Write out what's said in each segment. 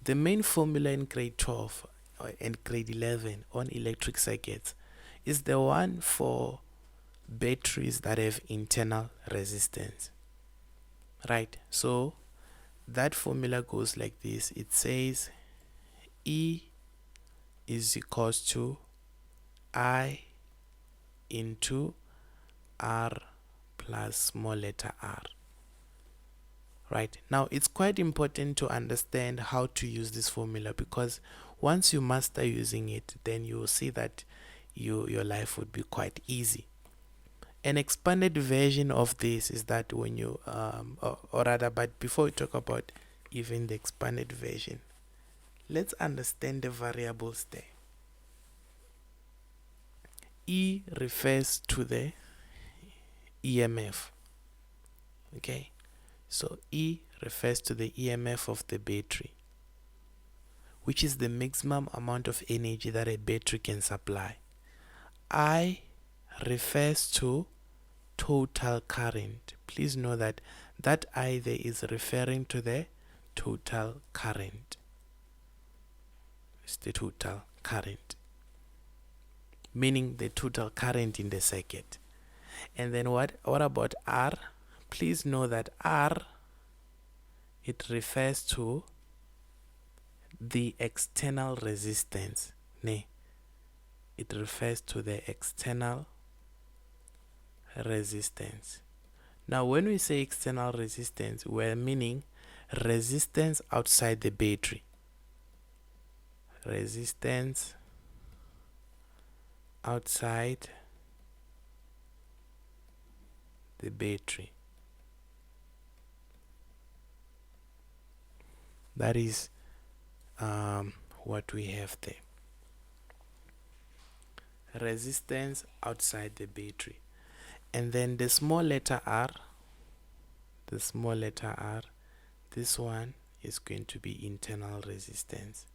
The main formula in grade 12 and grade 11 on electric circuits is the one for batteries that have internal resistance. Right, so that formula goes like this. It says E is equals to I into R plus small letter r. Right, now it's quite important to understand how to use this formula, because once you master using it, then you will see that your life would be quite easy. An expanded version of this is that when you or rather, but before we talk about even the expanded version, let's understand the variables there. E refers to the EMF. Okay, so E refers to the EMF of the battery, which is the maximum amount of energy that a battery can supply. I refers to total current. Please know that that I there is referring to the total current. It's the total current, meaning the total current in the circuit. And then what about R? Please know that R, it refers to the external resistance. It refers to the external resistance. Now when we say external resistance, we're meaning resistance outside the battery. Resistance outside the battery. That is what we have there. Resistance outside the battery. And then the small letter r, this one is going to be internal resistance.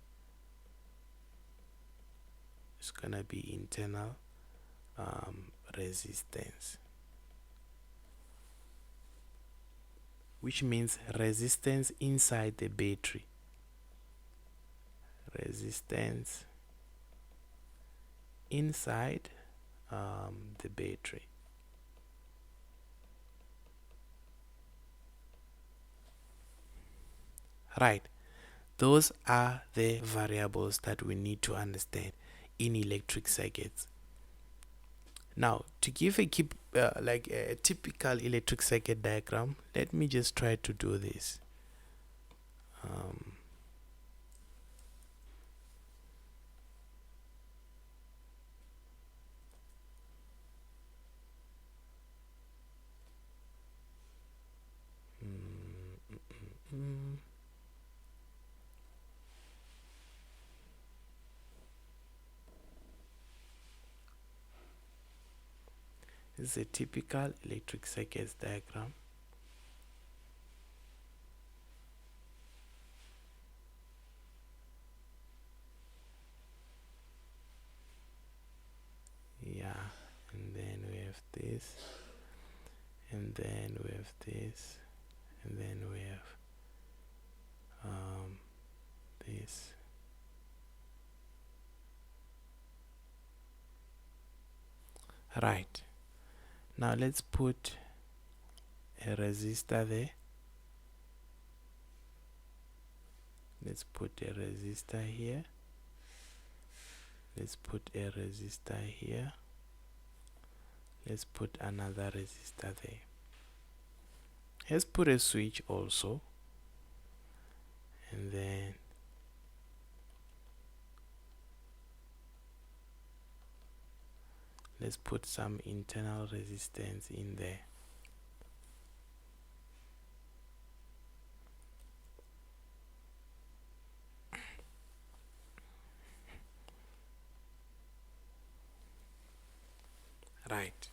It's gonna be internal resistance, which means resistance inside the battery. Resistance inside the battery. Right, those are the variables that we need to understand in electric circuits. Now, to give a typical electric circuit diagram, let me just try to do this. This is a typical electric circuits diagram. Yeah, and then we have this, and then we have this, and then we have this. Right, now let's put a resistor there. Let's put a resistor here. Let's put a resistor here. Let's put another resistor there. Let's put a switch also, and then let's put some internal resistance in there. Right.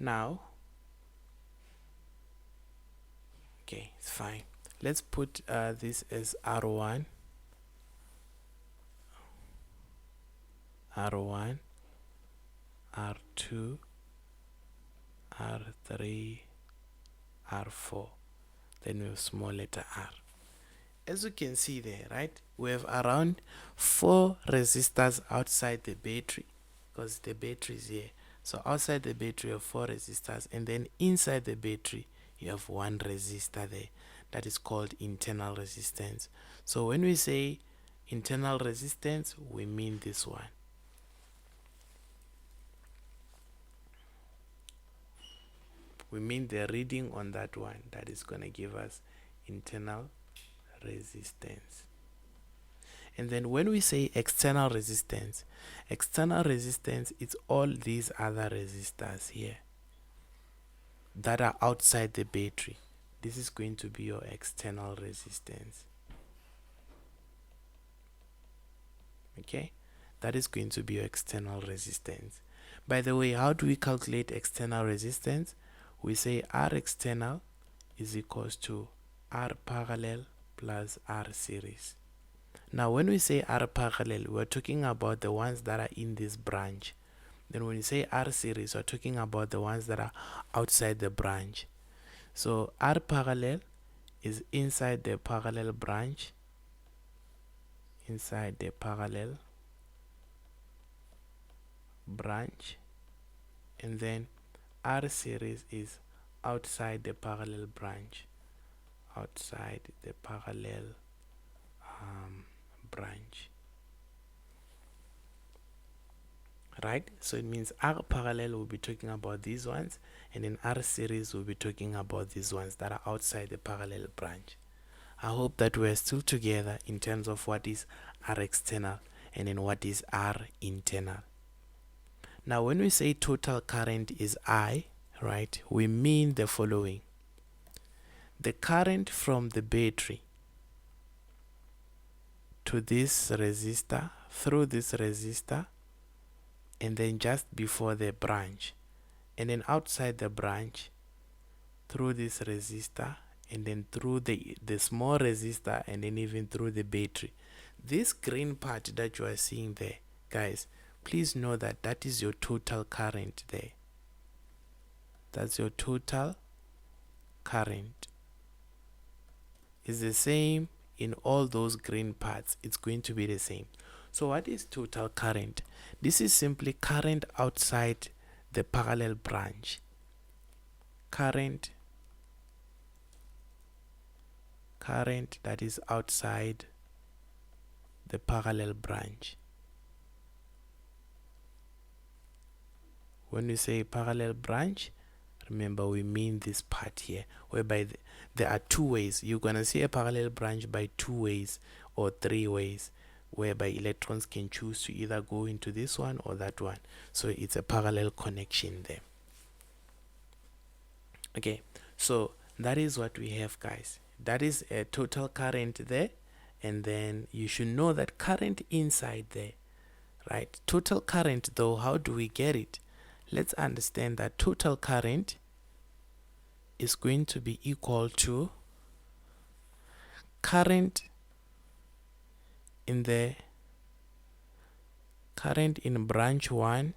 Now, okay, it's fine. Let's put this as R1, R1, R2, R3, R4. then we have small letter r. As you can see there, right, we have around 4 resistors outside the battery, because the battery is here. So outside the battery you have 4 resistors, and then inside the battery you have 1 resistor there. That is called internal resistance. So when we say internal resistance, we mean this one. We mean the reading on that one. That is going to give us internal resistance. And then when we say external resistance is all these other resistors here that are outside the battery. This is going to be your external resistance. Okay, that is going to be your external resistance. By the way, how do we calculate external resistance? We say R external is equals to R parallel plus R series. Now when we say R parallel, we're talking about the ones that are in this branch. Then when you say R series, we're talking about the ones that are outside the branch. So R parallel is inside the parallel branch, and then R series is outside the parallel branch, right? So it means R parallel will be talking about these ones, and then R series will be talking about these ones that are outside the parallel branch. I hope that we're still together in terms of what is R external and then what is R internal. Now when we say total current is I, right, we mean the following. The current from the battery to this resistor, through this resistor, and then just before the branch, and then outside the branch, through this resistor, and then through the small resistor, and then even through the battery. This green part that you are seeing there, guys, please know that that is your total current there. That's your total current. It's the same in all those green parts. It's going to be the same. So what is total current? This is simply current outside the parallel branch. Current that is outside the parallel branch. When we say parallel branch, remember we mean this part here, whereby there are 2 ways. You're going to see a parallel branch by 2 ways or 3 ways, whereby electrons can choose to either go into this one or that one. So it's a parallel connection there. Okay, so that is what we have, guys. That is a total current there, and then you should know that current inside there, right? Total current though, how do we get it? Let's understand that total current is going to be equal to current in branch 1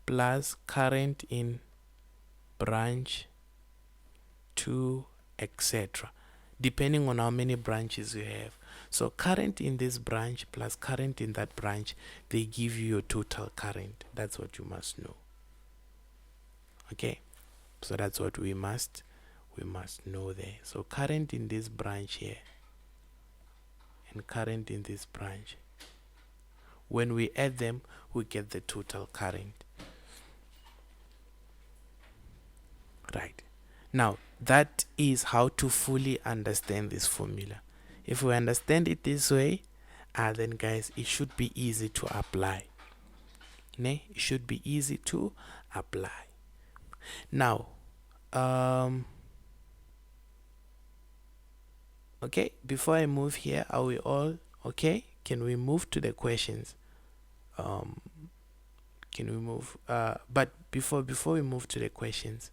plus current in branch 2, etc., depending on how many branches you have. So current in this branch plus current in that branch, they give you your total current. That's what you must know. Okay, so that's what we must know there. So current in this branch here and current in this branch, when we add them, we get the total current. Right. Now, that is how to fully understand this formula. If we understand it this way, then guys, it should be easy to apply. It should be easy to apply. Now, okay, before I move here, are we all okay? Can we move to the questions? Can we move? But before we move to the questions,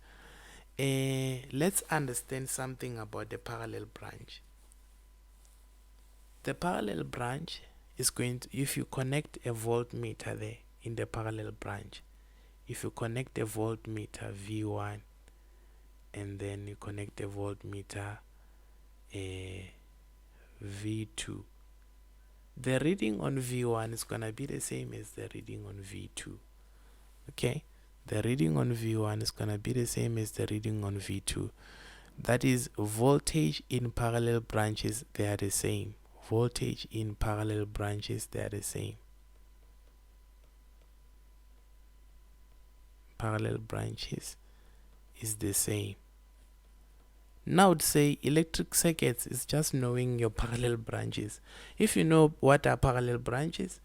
let's understand something about the parallel branch. The parallel branch is going to, if you connect a voltmeter there in the parallel branch, if you connect a voltmeter V1 and then you connect a voltmeter V2. The reading on V1 is gonna be the same as the reading on V2. Okay, the reading on V1 is gonna be the same as the reading on V2. That is, voltage in parallel branches, they are the same. Voltage in parallel branches, they are the same. Parallel branches is the same. Now to say electric circuits is just knowing your parallel branches. If you know what are parallel branches,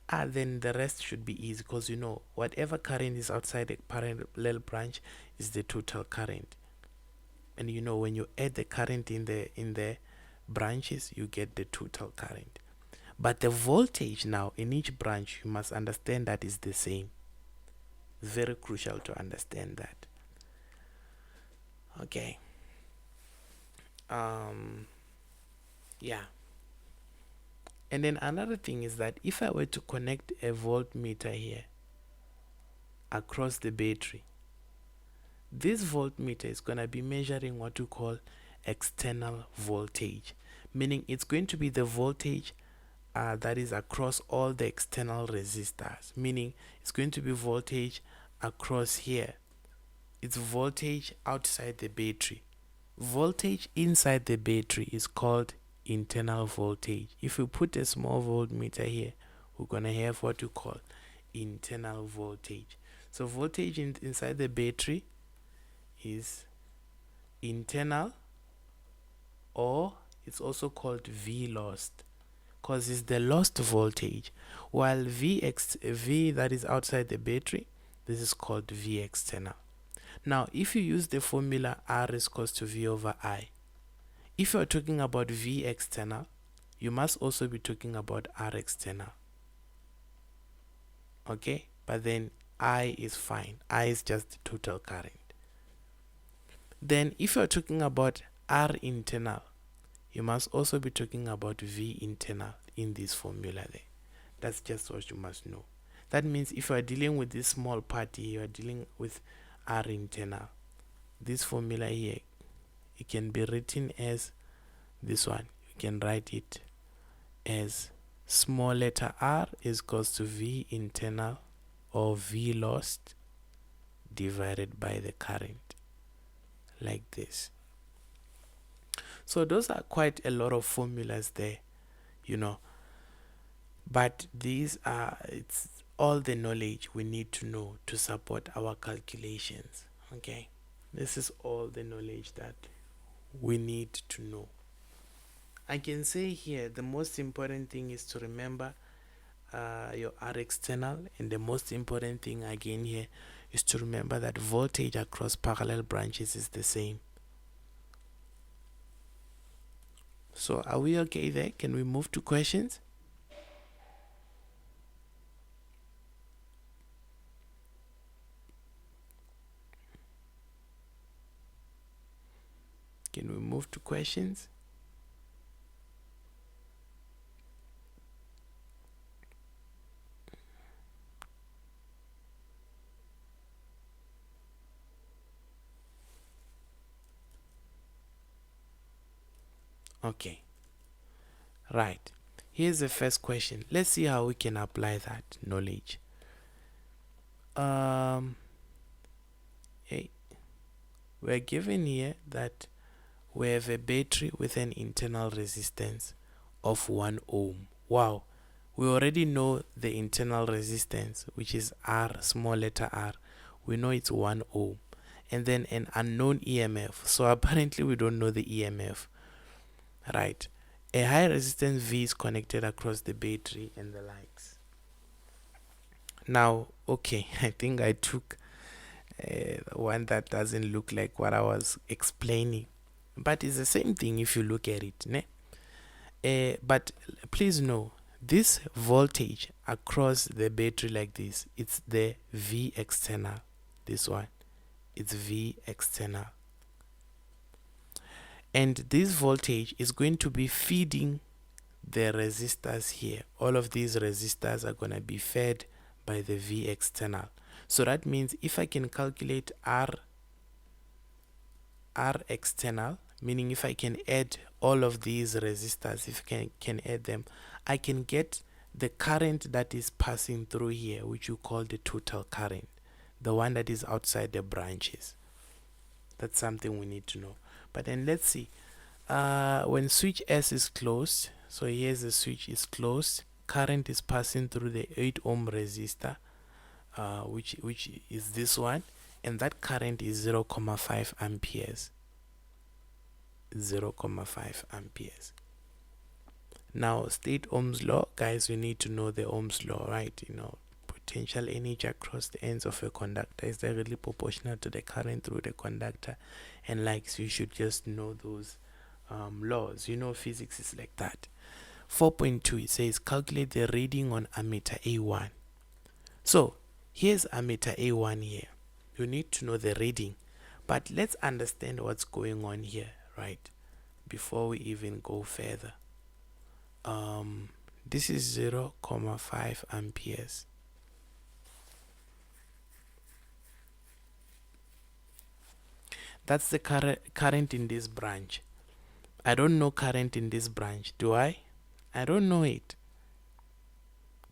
then the rest should be easy, because you know whatever current is outside the parallel branch is the total current. And you know when you add the current in the branches, you get the total current. But the voltage now in each branch, you must understand that is the same. Very crucial to understand that. Okay. Yeah. And then another thing is that if I were to connect a voltmeter here across the battery, this voltmeter is going to be measuring what we call external voltage, meaning it's going to be the voltage that is across all the external resistors, meaning it's going to be voltage across here. It's voltage outside the battery. Voltage inside the battery is called internal voltage. If we put a small voltmeter here, we're going to have what we call internal voltage. So voltage inside the battery is internal, or it's also called V lost, because it's the lost voltage, while V that is outside the battery, this is called V external. Now if you use the formula R is equals to V over I, if you're talking about V external, you must also be talking about R external. Okay, but then I is fine. I is just the total current. Then if you're talking about R internal, you must also be talking about V internal in this formula there. That's just what you must know. That means if you are dealing with this small part here, you are dealing with R internal. This formula here, it can be written as this one. You can write it as small letter r is equals to V internal, or V lost, divided by the current, like this. So those are quite a lot of formulas there, you know, but these are, it's all the knowledge we need to know to support our calculations. Okay, this is all the knowledge that we need to know. I can say here the most important thing is to remember your R external, and the most important thing again here is to remember that voltage across parallel branches is the same. So are we okay there? Can we move to questions? Can we move to questions? Okay. Right. Here's the first question. Let's see how we can apply that knowledge. Hey, we're given here that we have a battery with an internal resistance of 1 ohm. Wow, we already know the internal resistance, which is R, small letter r. We know it's 1 ohm, and then an unknown EMF. So apparently we don't know the EMF, right? A high resistance V is connected across the battery and the likes. Now, okay, I think I took one that doesn't look like what I was explaining, but it's the same thing if you look at it, ne? But please know, this voltage across the battery like this, it's the V external. This one, it's V external, and this voltage is going to be feeding the resistors here. All of these resistors are going to be fed by the V external. So that means if I can calculate R R external, meaning if I can add all of these resistors, if I can add them, I can get the current that is passing through here, which you call the total current, the one that is outside the branches. That's something we need to know. But then let's see, when switch S is closed, so here's the switch is closed, current is passing through the 8 ohm resistor, which is this one, and that current is 0.5 amperes. 0.5 amperes. Now state Ohm's law, guys. We need to know the Ohm's law, right? Potential energy across the ends of a conductor is directly proportional to the current through the conductor, and like, so you should just know those laws. Physics is like that. 4.2, it says calculate the reading on ammeter A1. So here's ammeter A1 here. You need to know the reading, but let's understand what's going on here, right, before we even go further. This is 0.5 amperes. That's the current in this branch. I don't know current in this branch, do I? I don't know it.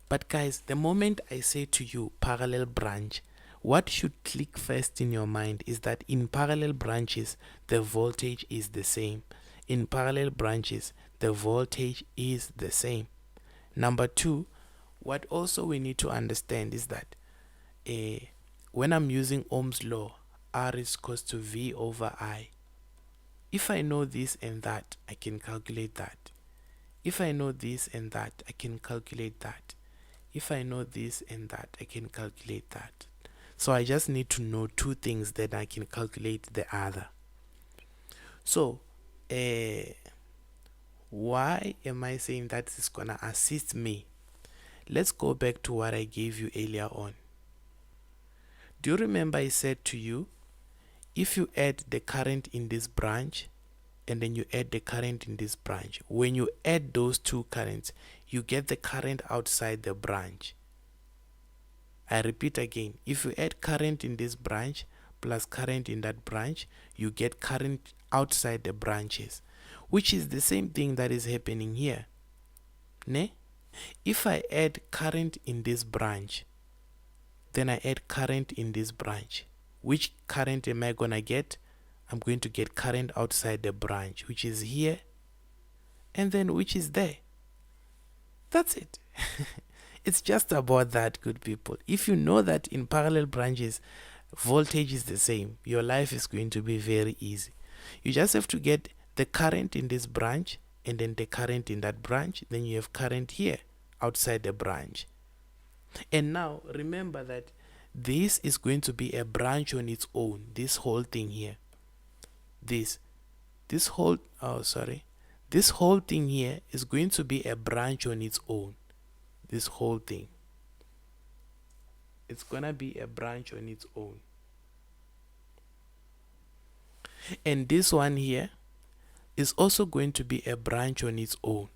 But guys, the moment I say to you parallel branch, what should click first in your mind is that in parallel branches, the voltage is the same. In parallel branches, the voltage is the same. Number two, what also we need to understand is that when I'm using Ohm's law, R is equal to V over I. If I know this and that, I can calculate that. If I know this and that, I can calculate that. If I know this and that, I can calculate that. So I just need to know two things, that I can calculate the other. So why am I saying that is gonna assist me? Let's go back to what I gave you earlier on. Do you remember I said to you, if you add the current in this branch and then you add the current in this branch, when you add those two currents, you get the current outside the branch. I repeat again, if you add current in this branch plus current in that branch, you get current outside the branches, which is the same thing that is happening here. Ne? If I add current in this branch, then I add current in this branch. Which current am I gonna get? I'm going to get current outside the branch, which is here, and then which is there. That's it. It's just about that, good people. If you know that in parallel branches, voltage is the same, your life is going to be very easy. You just have to get the current in this branch and then the current in that branch, then you have current here outside the branch. And now remember that this is going to be a branch on its own, this whole thing here. This whole thing here is going to be a branch on its own. This whole thing, it's gonna be a branch on its own. And this one here is also going to be a branch on its own.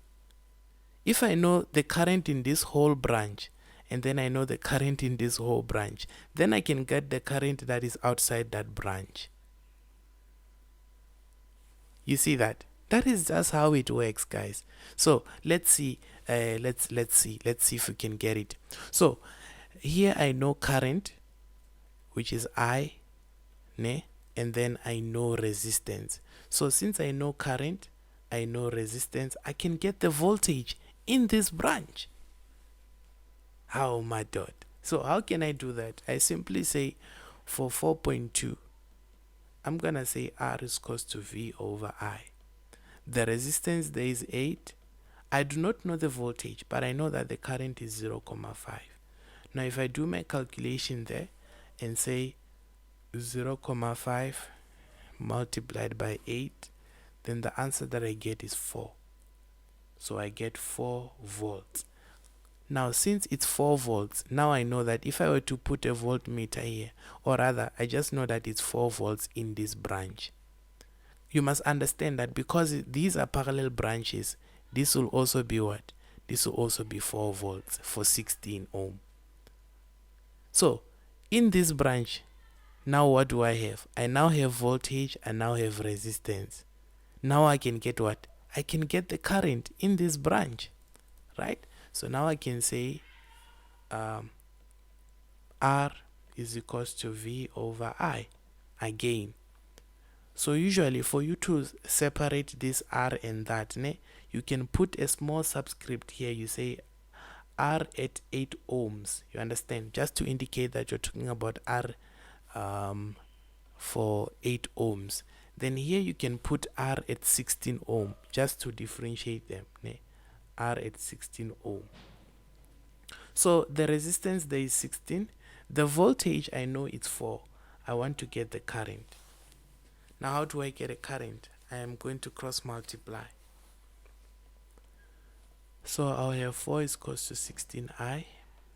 If I know the current in this whole branch, and then I know the current in this whole branch, then I can get the current that is outside that branch. You see that? That is just how it works, guys. So let's see. Let's see if we can get it. So here I know current, which is I, ne, and then I know resistance. So since I know current, I know resistance, I can get the voltage in this branch. Oh my God. So how can I do that? I simply say for 4.2, I'm gonna say R is equal to V over I. The resistance there is 8. I do not know the voltage, but I know that the current is 0.5. Now if I do my calculation there and say 0.5 multiplied by 8, then the answer that I get is 4. So I get 4 volts. Now since it's 4 volts, now I know that if I were to put a voltmeter here, or rather I just know that it's 4 volts in this branch. You must understand that because these are parallel branches, this will also be what? This will also be 4 volts for 16 ohm. So in this branch, Now what do I have? I now have voltage, I now have resistance. Now I can get what? I can get the current in this branch, right? So now I can say R is equals to V over I again. So usually for you to separate this R and that, you can put a small subscript here. You say R at 8 ohms. You understand? Just to indicate that you're talking about R for 8 ohms. Then here you can put R at 16 ohm just to differentiate them. R at 16 ohm. So the resistance there is 16. The voltage I know it's 4. I want to get the current. Now how do I get a current? I am going to cross multiply. So I'll have 4 is equals to 16I.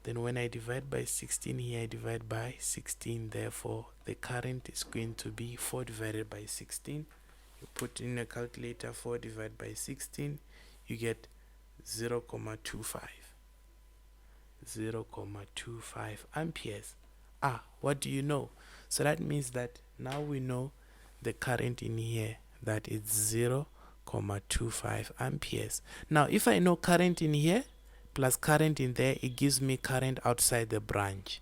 Then when I divide by 16 here, I divide by 16. Therefore, the current is going to be 4 divided by 16. You put in a calculator 4 divided by 16. You get 0.25. 0.25 amperes. What do you know? So that means that now we know the current in here, that is 0.25 amperes. Now if I know current in here plus current in there, it gives me current outside the branch.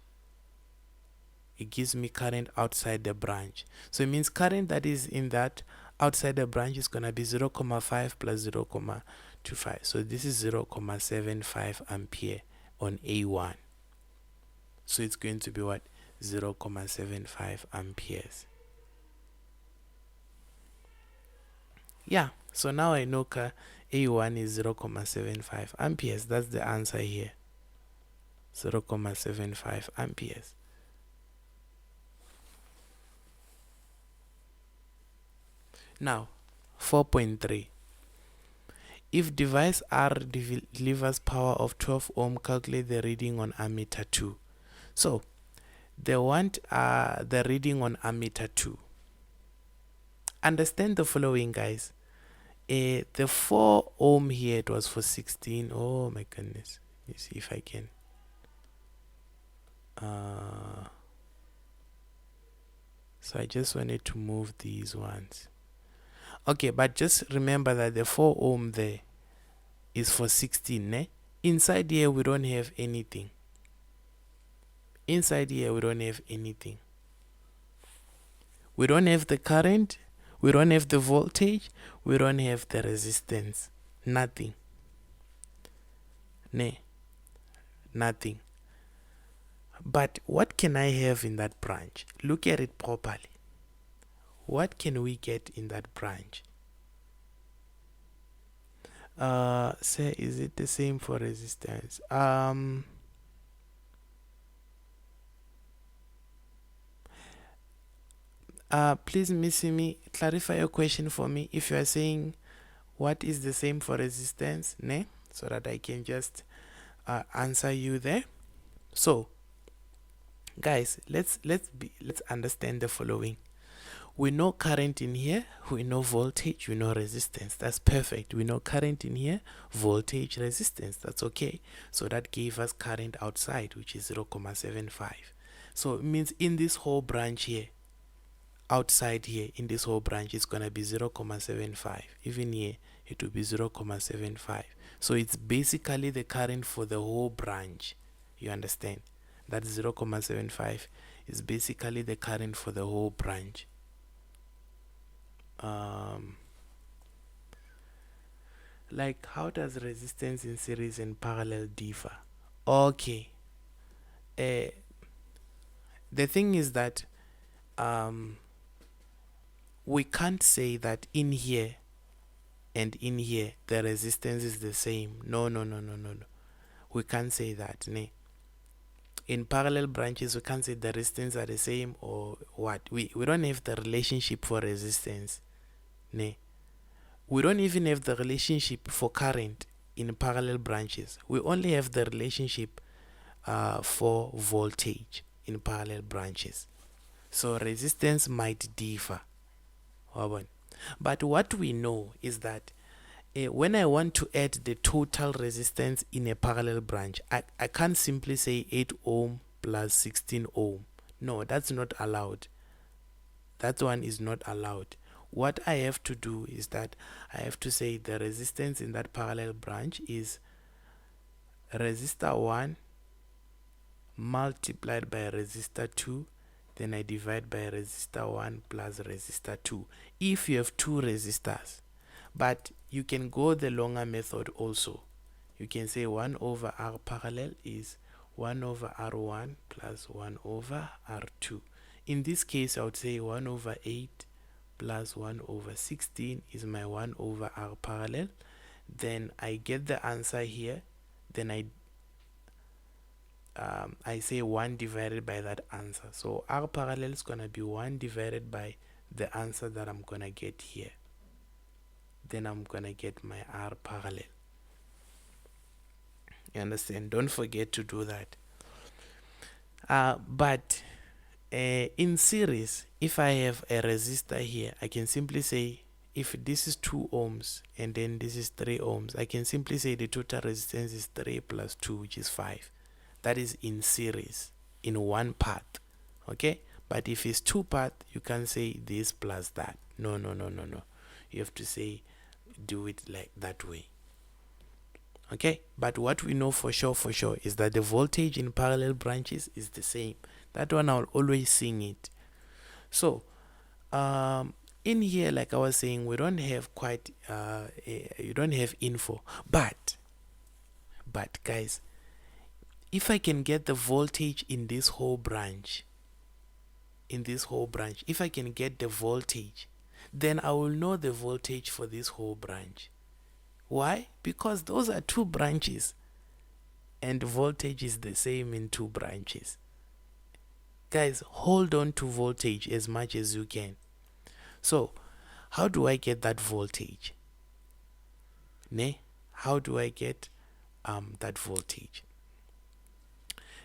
It gives me current outside the branch. So it means current that is in that outside the branch is going to be 0.5 plus 0.25. So this is 0.75 ampere on A1. So it's going to be what? 0.75 amperes. Yeah, so now I know A1 is 0.75 amperes. That's the answer here. 0.75 amperes. Now, 4.3. If device R delivers power of 12 ohm, calculate the reading on ammeter 2. So, they want the reading on ammeter 2. Understand the following, guys. The 4 ohm here, it was for 16. Oh my goodness. Let me see if I can. So I just wanted to move these ones. Okay, but just remember that the 4 ohm there is for 16. Inside here, we don't have anything. Inside here, we don't have anything. We don't have the current. We don't have the voltage. We don't have the resistance. Nothing. Nothing. But what can I have in that branch? Look at it properly. What can we get in that branch? Say, is it the same for resistance? Please, Missy Me, clarify your question for me. If you are saying what is the same for resistance, so that I can just answer you there. So, guys, let's understand the following. We know current in here, we know voltage, we know resistance. That's perfect. We know current in here, voltage, resistance. That's okay. So that gave us current outside, which is 0.75. So it means in this whole branch here, outside here, in this whole branch, it's going to be 0.75. Even here, it will be 0.75. So it's basically the current for the whole branch. You understand? That 0.75 is basically the current for the whole branch. Like, how does resistance in series and parallel differ? Okay. The thing is that we can't say that in here and in here the resistance is the same. No. We can't say that. In parallel branches, we can't say the resistance are the same or what. We don't have the relationship for resistance. We don't even have the relationship for current in parallel branches. We only have the relationship for voltage in parallel branches. So resistance might differ. But what we know is that when I want to add the total resistance in a parallel branch, I can't simply say 8 ohm plus 16 ohm. No, that's not allowed. that one is not allowed. What I have to do is that I have to say the resistance in that parallel branch is resistor 1 multiplied by resistor 2, then I divide by resistor 1 plus resistor 2 if you have two resistors. But you can go the longer method also. You can say 1 over R parallel is 1 over R1 plus 1 over R2. In this case, I would say 1 over 8 plus 1 over 16 is my 1 over R parallel. Then I get the answer here. Then I say 1 divided by that answer. So R parallel is going to be 1 divided by the answer that I'm going to get here. Then I'm going to get my R parallel. You understand? Don't forget to do that. But in series, if I have a resistor here, I can simply say if this is 2 ohms and then this is 3 ohms, I can simply say the total resistance is 3 plus 2, which is 5. That is in series, in one path. Okay? But if it's 2 path, you can't say this plus that. No. You have to say, do it like that way. Okay? But what we know for sure is that the voltage in parallel branches is the same. That one I'll always sing it. So, in here, like I was saying, we don't have quite, you don't have info. But guys, if I can get the voltage in this whole branch, if I can get the voltage, then I will know the voltage for this whole branch. Why? Because those are 2 branches and voltage is the same in 2 branches. Guys, hold on to voltage as much as you can. So, how do I get that voltage? How do I get that voltage?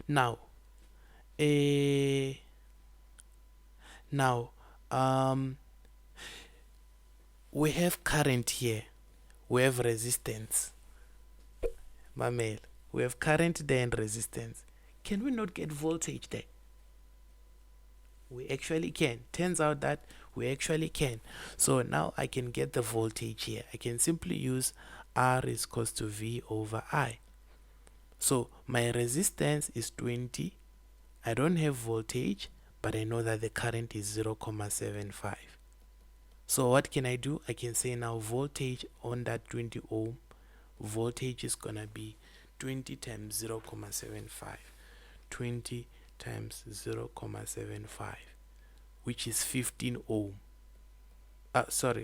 Now, we have current here. We have resistance. Mamel, we have current there and resistance. Can we not get voltage there? We actually can. Turns out that we actually can. So now I can get the voltage here. I can simply use R is equals to V over I. So my resistance is 20. I don't have voltage, but I know that the current is 0.75. So what can I do? I can say now voltage on that 20 ohm, voltage is going to be 20 times 0.75. 20 times 0.75, which is 15 ohm.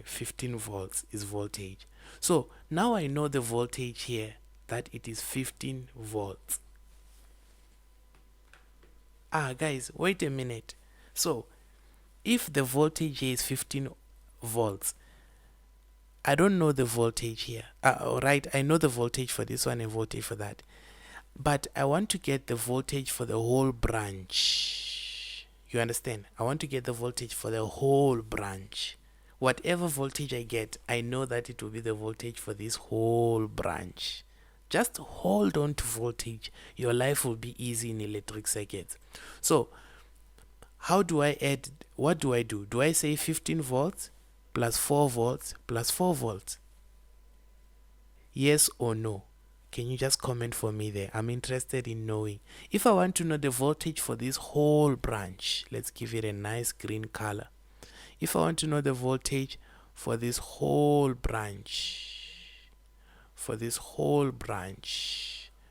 15 volts is voltage. So now I know the voltage here, that it is 15 volts. Guys, wait a minute. So if the voltage here is 15 volts, I don't know the voltage here. Right, I know the voltage for this one and voltage for that. But I want to get the voltage for the whole branch. You understand? I want to get the voltage for the whole branch. Whatever voltage I get, I know that it will be the voltage for this whole branch. Just hold on to voltage. Your life will be easy in electric circuits. So, how do I add? What do I do? Do I say 15 volts plus 4 volts plus 4 volts? Yes or no? Can you just comment for me there? I'm interested in knowing. If I want to know the voltage for this whole branch, let's give it a nice green color. If I want to know the voltage for this whole branch,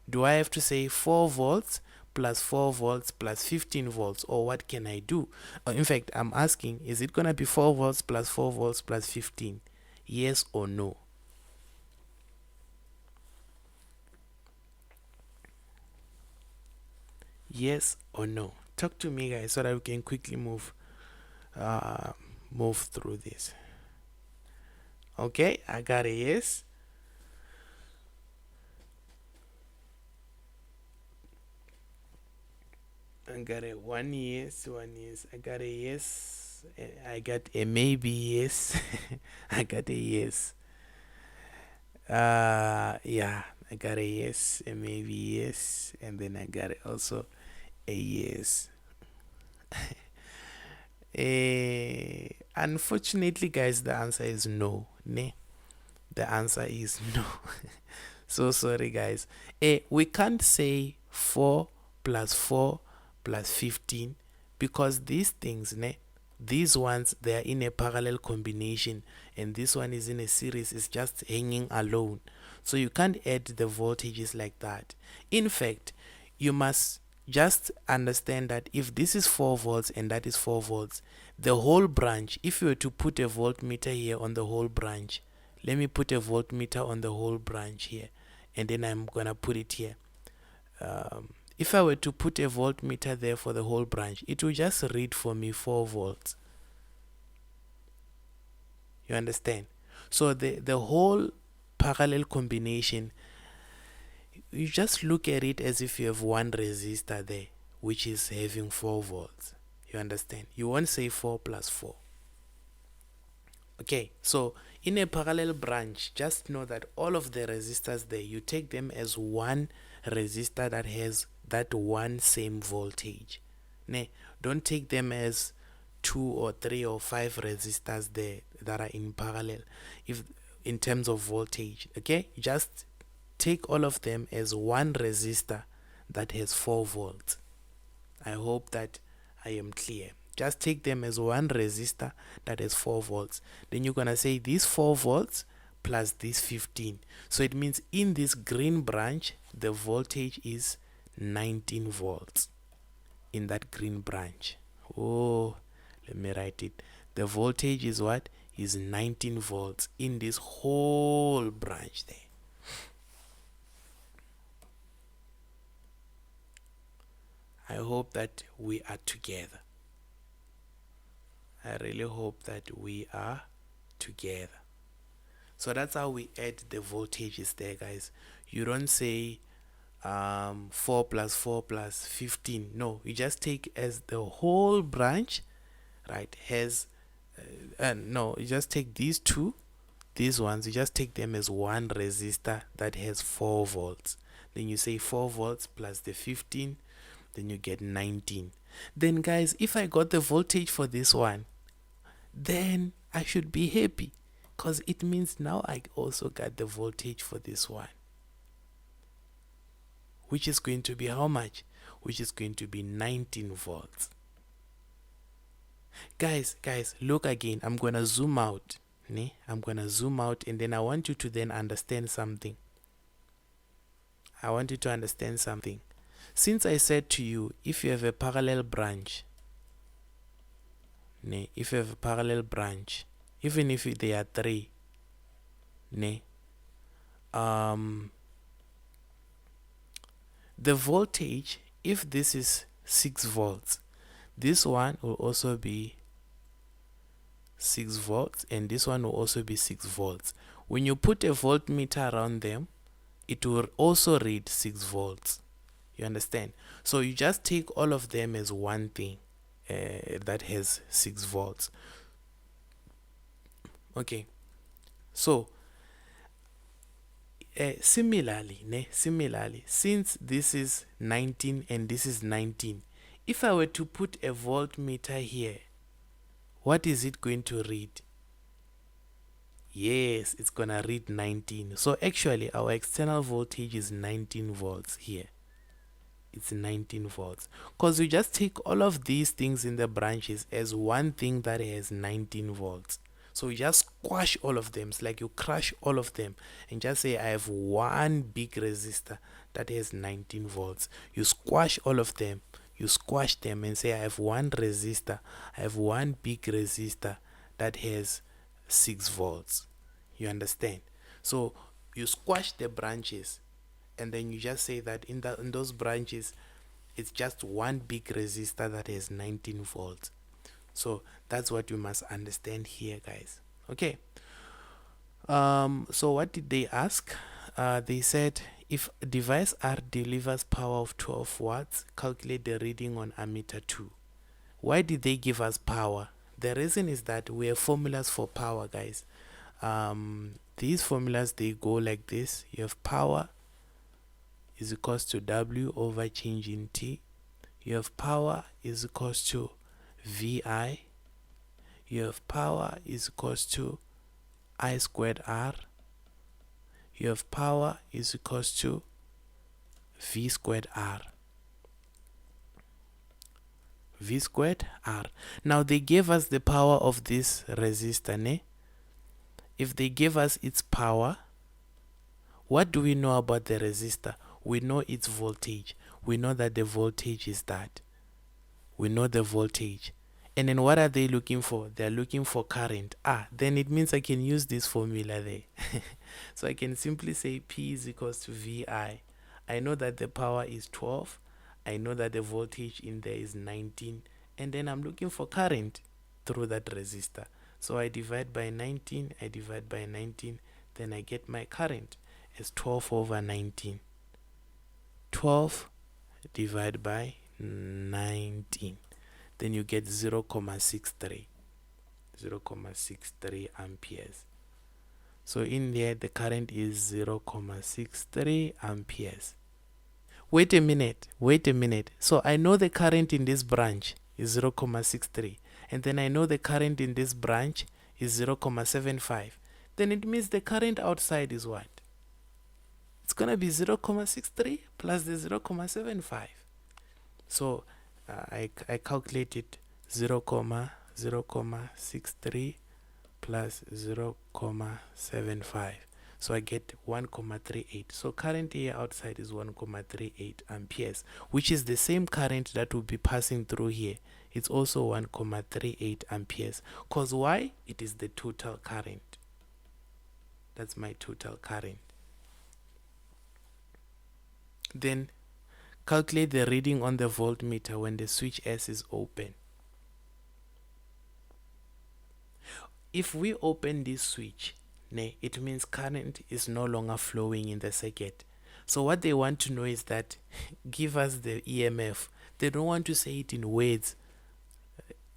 do I have to say 4 volts plus 4 volts plus 15 volts, or what can I do? In fact, I'm asking, is it going to be 4 volts plus 4 volts plus 15? Yes or no? Yes or no? Talk to me, guys, so that we can quickly move through this. Okay, I got a yes. I got a one yes. I got a yes. I got a maybe yes. I got a yes. Yeah, I got a yes, a maybe yes, and then I got also a yes. Unfortunately, guys, the answer is no. Ne? The answer is no. So sorry, guys. We can't say 4 plus 4 plus 15 because these things, ne? These ones, they are in a parallel combination, and this one is in a series, it's just hanging alone. So you can't add the voltages like that. In fact, you must just understand that if this is 4 volts and that is 4 volts, the whole branch, if you were to put a voltmeter here on the whole branch, let me put a voltmeter on the whole branch here, and then I'm gonna put it here. If I were to put a voltmeter there for the whole branch, it will just read for me 4 volts. You understand? So the whole parallel combination, you just look at it as if you have one resistor there which is having 4 volts. You understand? You won't say 4 plus 4. Okay, so in a parallel branch, just know that all of the resistors there, you take them as one resistor that has that one same voltage. Ne? Don't take them as 2 or 3 or 5 resistors there that are in parallel if in terms of voltage. Okay, just take all of them as one resistor that has 4 volts. I hope that I am clear. Just take them as one resistor that has 4 volts. Then you're gonna say this 4 volts plus this 15. So it means in this green branch, the voltage is 19 volts. In that green branch. Oh, let me write it. The voltage is what? Is 19 volts in this whole branch there. I hope that we are together. I really hope that we are together. So that's how we add the voltages there, guys. You don't say 4 plus 4 plus 15. No, you just take as the whole branch, right, has no, you just take these two, these ones, you just take them as one resistor that has 4 volts. Then you say 4 volts plus the 15, then you get 19. Then guys, if I got the voltage for this one, then I should be happy because it means now I also got the voltage for this one, which is going to be how much? Which is going to be 19 volts. Guys, look again. I'm gonna zoom out. I'm gonna zoom out, and then I want you to then understand something. I want you to understand something. Since I said to you, if you have a parallel branch, if you have a parallel branch, even if there are 3, the voltage, if this is 6 volts, this one will also be 6 volts, and this one will also be 6 volts. When you put a voltmeter around them, it will also read 6 volts. You understand? So you just take all of them as one thing that has 6 volts. Okay, so similarly, since this is 19 and this is 19, if I were to put a voltmeter here, what is it going to read? Yes, it's gonna read 19. So actually our external voltage is 19 volts here. It's 19 volts because we just take all of these things in the branches as one thing that has 19 volts. So you just squash all of them. It's like you crush all of them and just say I have one big resistor that has 19 volts. You squash all of them. You squash them and say I have one resistor. I have one big resistor that has 6 volts. You understand? So you squash the branches, and then you just say that in those branches it's just one big resistor that has 19 volts. So that's what you must understand here, guys. Okay, so what did they ask? They said if device R delivers power of 12 watts, calculate the reading on ammeter 2. Why did they give us power? The reason is that we have formulas for power, guys. These formulas, they go like this. You have power is equals to W over change in T. You have power is equals to VI You have power is equals to I squared R. You have power is equals to V squared R. V squared R. Now they gave us the power of this resistor, ne? If they gave us its power, what do we know about the resistor? We know its voltage. We know that the voltage is that. We know the voltage. And then what are they looking for? They're looking for current. Then it means I can use this formula there. So I can simply say P is equals to VI. I know that the power is 12. I know that the voltage in there is 19. And then I'm looking for current through that resistor. So I divide by 19. I divide by 19. Then I get my current as 12 over 19. 12 divided by 19. Then you get 0.63 amperes. So in there the current is 0.63 amperes. Wait a minute. So I know the current in this branch is 0.63, and then I know the current in this branch is 0.75. Then it means the current outside is what? It's gonna be 0.63 plus the 0.75. So I calculated 0.63 plus 0.75. So I get 1.38. So current here outside is 1.38 amperes, which is the same current that will be passing through here. It's also 1.38 amperes. Because why? It is the total current. That's my total current. Then calculate the reading on the voltmeter when the switch S is open. If we open this switch, it means current is no longer flowing in the circuit. So what they want to know is that give us the EMF. They don't want to say it in words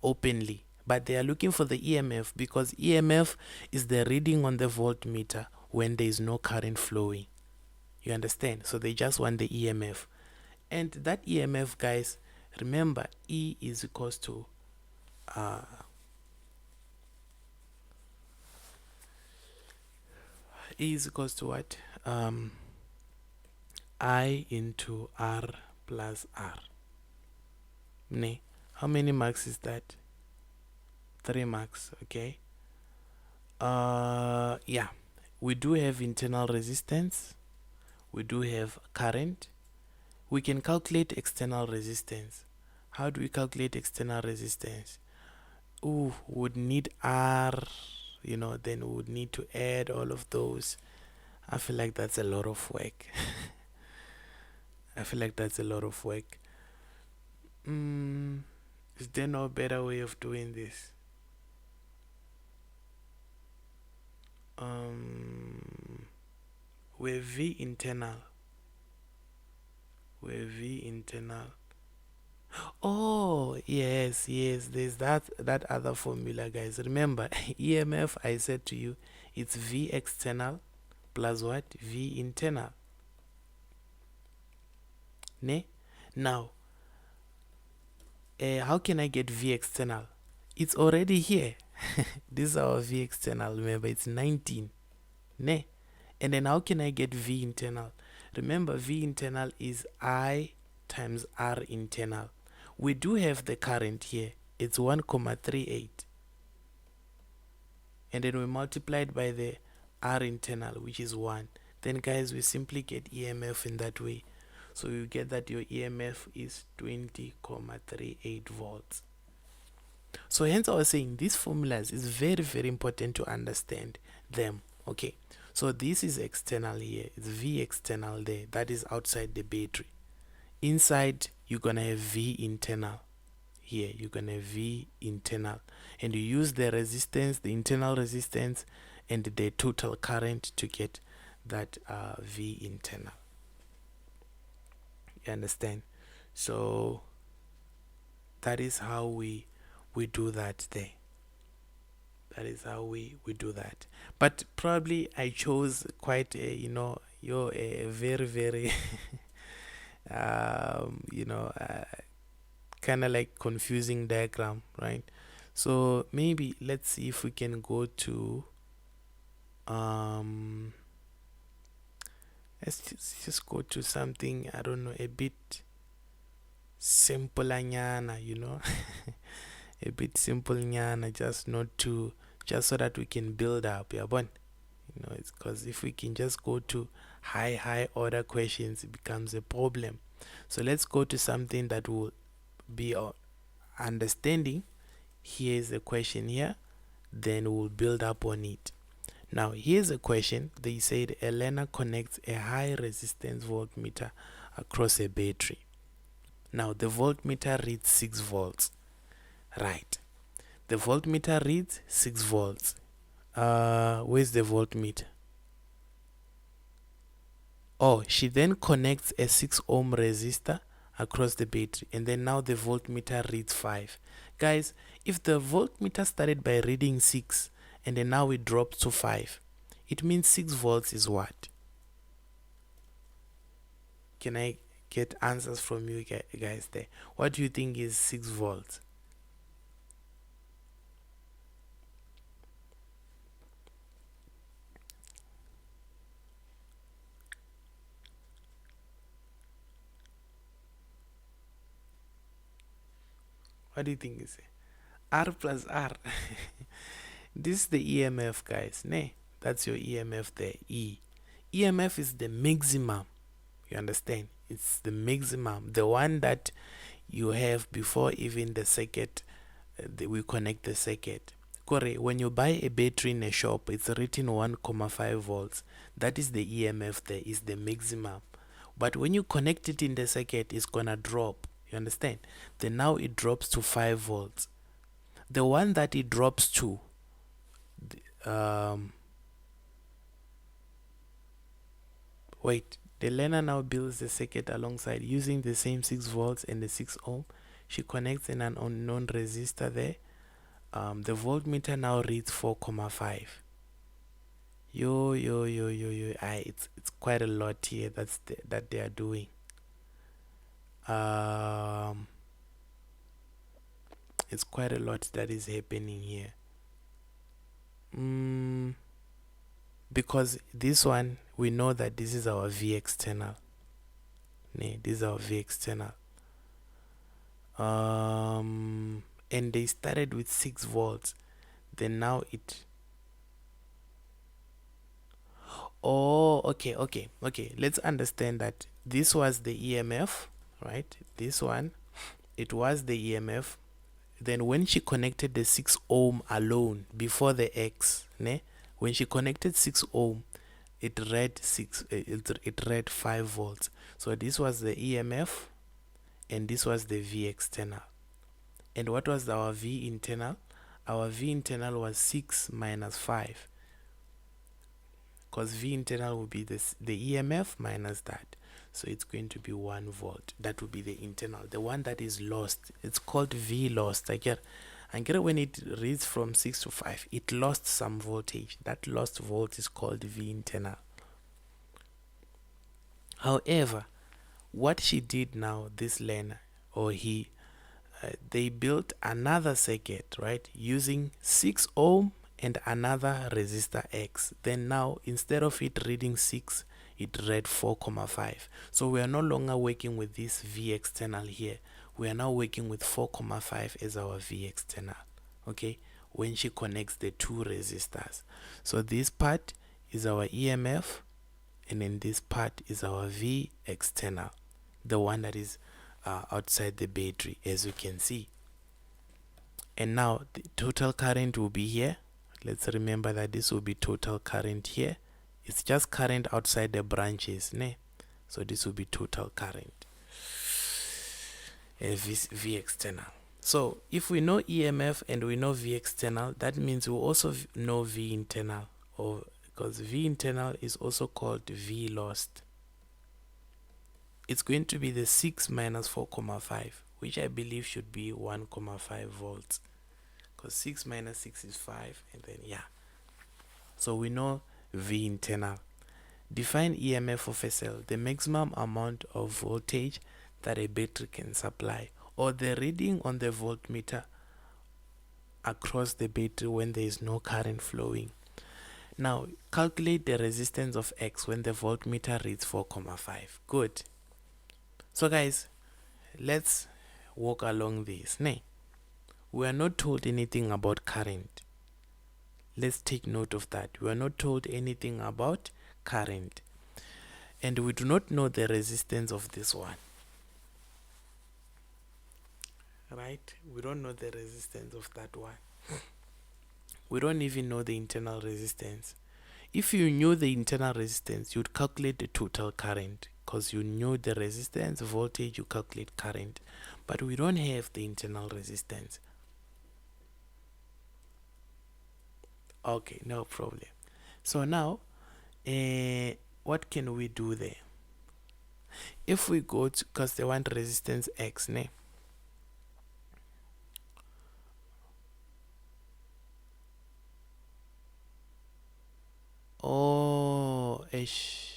openly, but they are looking for the EMF, because EMF is the reading on the voltmeter when there is no current flowing. You understand? So they just want the EMF. And that EMF, guys, remember, E is equals to what? I into R plus R. How many marks is that? 3 marks, okay? Yeah. We do have internal resistance. We do have current. We can calculate external resistance. How do we calculate external resistance? Would need R, then we would need to add all of those. I feel like that's a lot of work. Is there no better way of doing this? Where V internal. Oh, yes, there's that other formula, guys. Remember, EMF, I said to you, it's V external plus what? V internal. Now, how can I get V external? It's already here. This is our V external. Remember, it's 19. And then how can I get V internal? Remember, V internal is I times R internal. We do have the current here. It's 1.38. And then we multiply it by the R internal, which is 1. Then, guys, we simply get EMF in that way. So you get that your EMF is 20.38 volts. So hence I was saying these formulas is very, very important to understand them. Okay. So this is external here. It's V external there. That is outside the battery. Inside, you're going to have V internal. Here, you're going to have V internal. And you use the resistance, the internal resistance, and the total current to get that V internal. You understand? So that is how we do that there. That is how we do that. But probably I chose quite a, a very, very, kind of like confusing diagram, right? So maybe let's see if we can go to let's just go to something, I don't know, a bit simple nyana, a bit simple nyana, just not to, just so that we can build up, yeah, but it's because if we can just go to high order questions, it becomes a problem. So let's go to something that will be understanding. Here's a question here, then we'll build up on it. Now here's a question. They said a learner connects a high resistance voltmeter across a battery. Now the voltmeter reads 6 volts. Right. The voltmeter reads 6 volts. Where's the voltmeter? Oh, she then connects a 6 ohm resistor across the battery, and then now the voltmeter reads 5. Guys, if the voltmeter started by reading 6 and then now it drops to 5, it means 6 volts is what? Can I get answers from you guys there? What do you think is 6 volts? What do you think is it? R plus R. This is the EMF, guys. Ne? That's your EMF there. E. EMF is the maximum. You understand? It's the maximum. The one that you have before even the circuit, we connect the circuit. Correct. When you buy a battery in a shop, it's written 1.5 volts. That is the EMF there, is the maximum. But when you connect it in the circuit, it's gonna drop. You understand? Then now it drops to 5 volts. The one that it drops to, wait, the learner now builds the circuit alongside using the same 6 volts and the 6 ohm. She connects an unknown resistor there. The voltmeter now reads 4.5. It's quite a lot here that they are doing. It's quite a lot that is happening here. Because this one, we know that this is our V external. This is our V external. And they started with 6 volts. Then now it... Oh, okay. Let's understand that this was the EMF, right? This one, it was the EMF. Then when she connected the 6 ohm alone before the X, when she connected 6 ohm, it read 5 volts. So this was the EMF and this was the V external. And what was our V internal? Our V internal was 6 minus 5, because V internal will be the EMF minus that. So it's going to be 1 volt. That will be the internal, the one that is lost. It's called V lost. I get when it reads from 6 to 5, it lost some voltage. That lost volt is called V internal. However, what she did now, this learner or he, they built another circuit, right, using 6 ohm and another resistor X. Then now, instead of it reading 6, it read 4.5. So we are no longer working with this V external here. We are now working with 4.5 as our V external. Okay, when she connects the 2 resistors. So this part is our EMF, and then this part is our V external, the one that is outside the battery, as you can see. And now the total current will be here. Let's remember that this will be total current here. It's just current outside the branches, so this will be total current, V external. So if we know EMF and we know V external, that means we also know V internal, or because V internal is also called V lost. It's going to be the 6 minus 4.5, which I believe should be 1.5 volts, because 6 minus 6 is 5, and then so we know V internal. Define EMF of a cell: the maximum amount of voltage that a battery can supply, or the reading on the voltmeter across the battery when there is no current flowing. Now calculate the resistance of X when the voltmeter reads 4,5. Good. So guys, let's walk along this. Nay, we are not told anything about current. Let's take note of that. We are not told anything about current, and we do not know the resistance of this one. Right? We don't know the resistance of that one. We don't even know the internal resistance. If you knew the internal resistance, you'd calculate the total current, because you knew the resistance, voltage, you calculate current. But we don't have the internal resistance. Okay, no problem. So now, what can we do there? If we go to, because they want resistance X, ne? Oh, ish.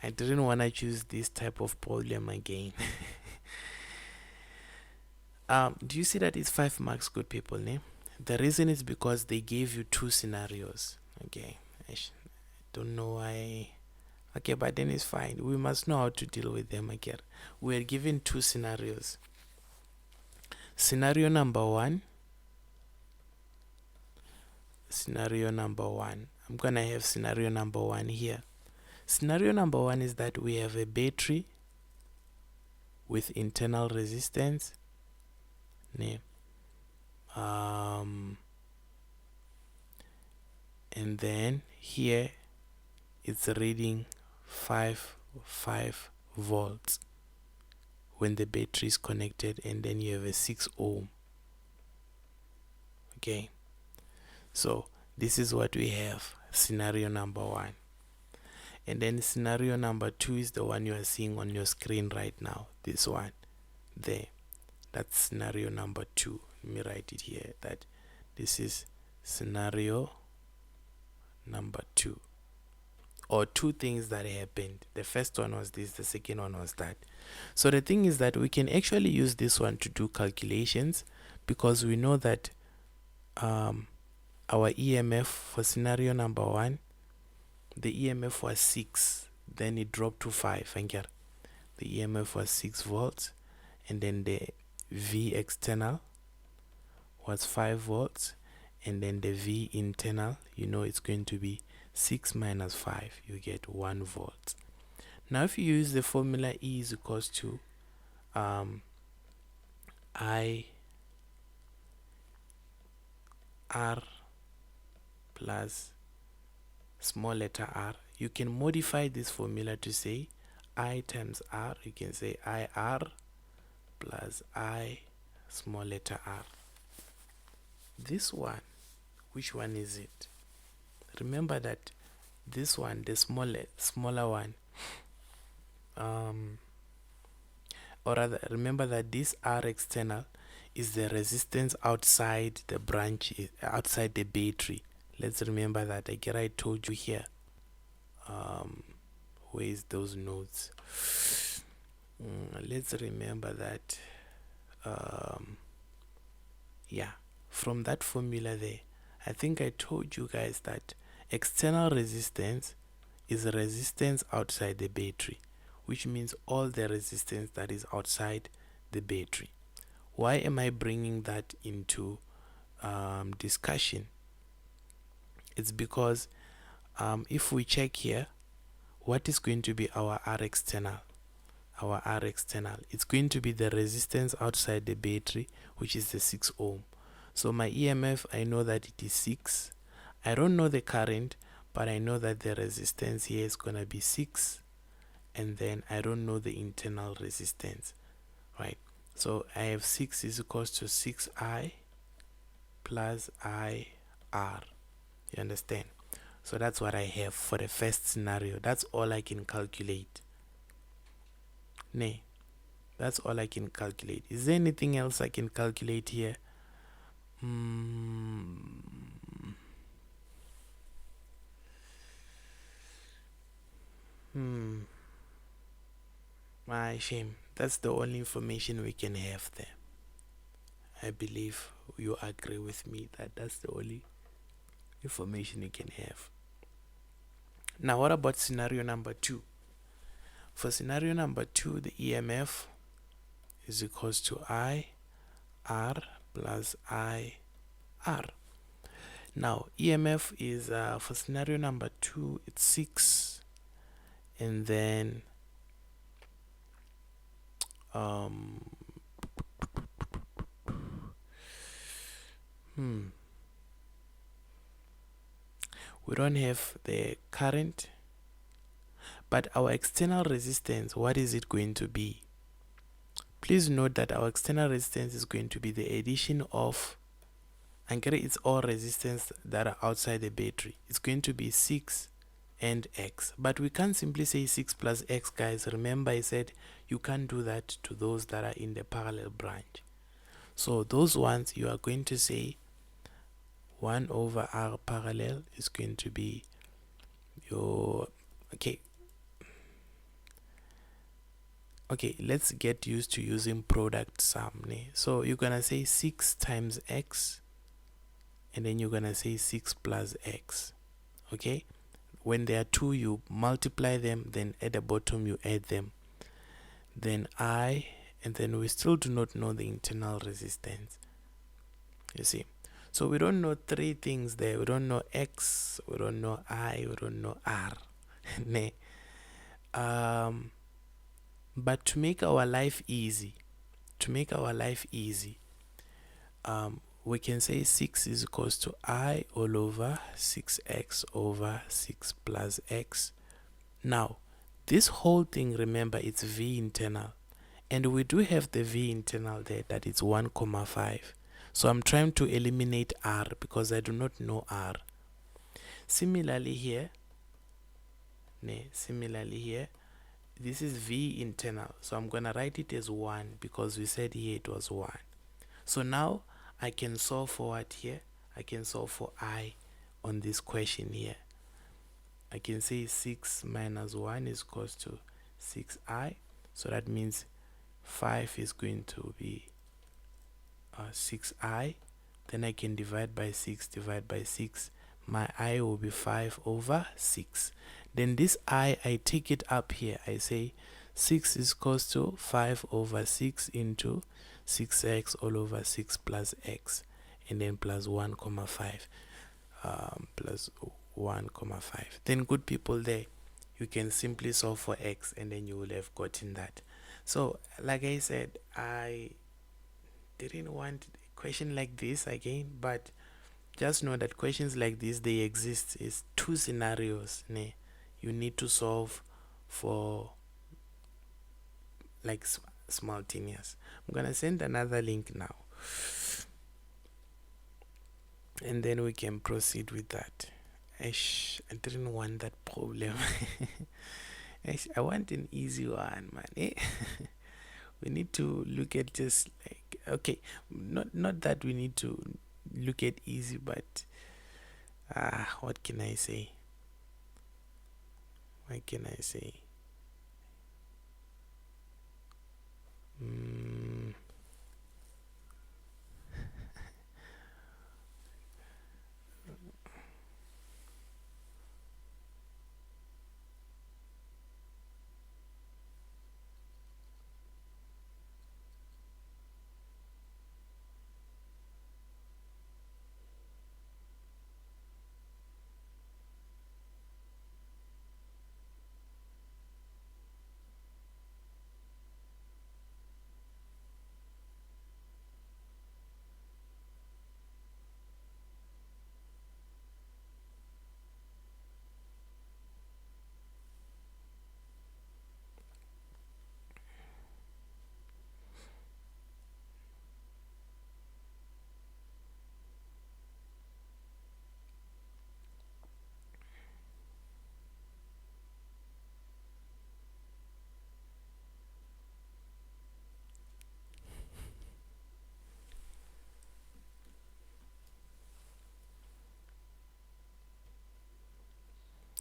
I didn't want to choose this type of problem again. Do you see that it's 5 marks, good people, ne? The reason is because they gave you 2 scenarios. Okay, I don't know why. Okay, but then it's fine. We must know how to deal with them again. We are given 2 scenarios. Scenario number 1. Scenario number 1. I'm gonna have scenario number 1 here. Scenario number 1 is that we have a battery with internal resistance. And then here it's reading 5 volts when the battery is connected, and then you have a 6 ohm. Okay, so this is what we have, scenario number 1. And then scenario number 2 is the one you are seeing on your screen right now. This one there. That's scenario number 2. Let me write it here. That this is scenario number 2. Or 2 things that happened. The first one was this, the second one was that. So the thing is that we can actually use this one to do calculations, because we know that our EMF for scenario number 1, the EMF was 6, then it dropped to 5. The EMF was 6 volts, and then the V external was 5 volts, and then the V internal, you know, it's going to be 6 minus 5, you get 1 volt. Now if you use the formula, E is equals to I R plus small letter r, you can modify this formula to say I times R. You can say IR plus I small letter r. This one, which one is it? Remember that this one, the smaller one, or rather remember that this R external is the resistance outside the branch, outside the battery. Let's remember that. Again, I told you here. Where is those notes? Let's remember that. Yeah, from that formula there, I think I told you guys that external resistance is resistance outside the battery, which means all the resistance that is outside the battery. Why am I bringing that into discussion? It's because if we check here, what is going to be our R external? Our R external, it's going to be the resistance outside the battery, which is the 6 ohm. So my EMF, I know that it is 6. I don't know the current, but I know that the resistance here is going to be 6. And then I don't know the internal resistance, right? So I have 6 is equals to 6I plus IR. You understand? So that's what I have for the first scenario. That's all I can calculate. Nay, that's all I can calculate. Is there anything else I can calculate here? My shame. That's the only information we can have there. I believe you agree with me that that's the only information you can have. Now, what about scenario number 2? For scenario number 2, the EMF is equals to I R plus I R. Now, EMF is for scenario number 2, it's 6, and then we don't have the current, but our external resistance, what is it going to be? Please note that our external resistance is going to be the addition of, and it's all resistance that are outside the battery. It's going to be 6 and X, but we can't simply say 6 plus X, guys. Remember I said you can't do that to those that are in the parallel branch. So those ones you are going to say 1 over R parallel is going to be your, okay, let's get used to using product sum. So you're gonna say 6 times X, and then you're gonna say 6 plus X. Okay, when there are two, you multiply them, then at the bottom you add them, then I, and then we still do not know the internal resistance. You see, so we don't know three things there. We don't know X, we don't know I, we don't know R. But to make our life easy, we can say 6 is equals to I all over 6x over 6 plus x. Now, this whole thing, remember, it's V internal. And we do have the V internal there, that is 1,5. So I'm trying to eliminate R because I do not know R. Similarly here, this is V internal. So I'm going to write it as 1 because we said here it was 1. So now I can solve for what here? I can solve for I on this question here. I can say 6 minus 1 is equals to 6I. So that means 5 is going to be 6I. Then I can divide by 6. My I will be 5 over 6. Then this I take it up here. I say 6 is equals to 5 over 6 into 6x all over 6 plus x, and then plus 1,5 plus 1,5. Then good people, there you can simply solve for x, and then you will have gotten that. So like I said, I didn't want a question like this again, but just know that questions like this, they exist. It's two scenarios you need to solve for, like simultaneous. I'm gonna send another link now, and then we can proceed with that. I didn't want that problem. I want an easy one, man. We need to look at just like, okay, not that we need to look at easy, but what can I say?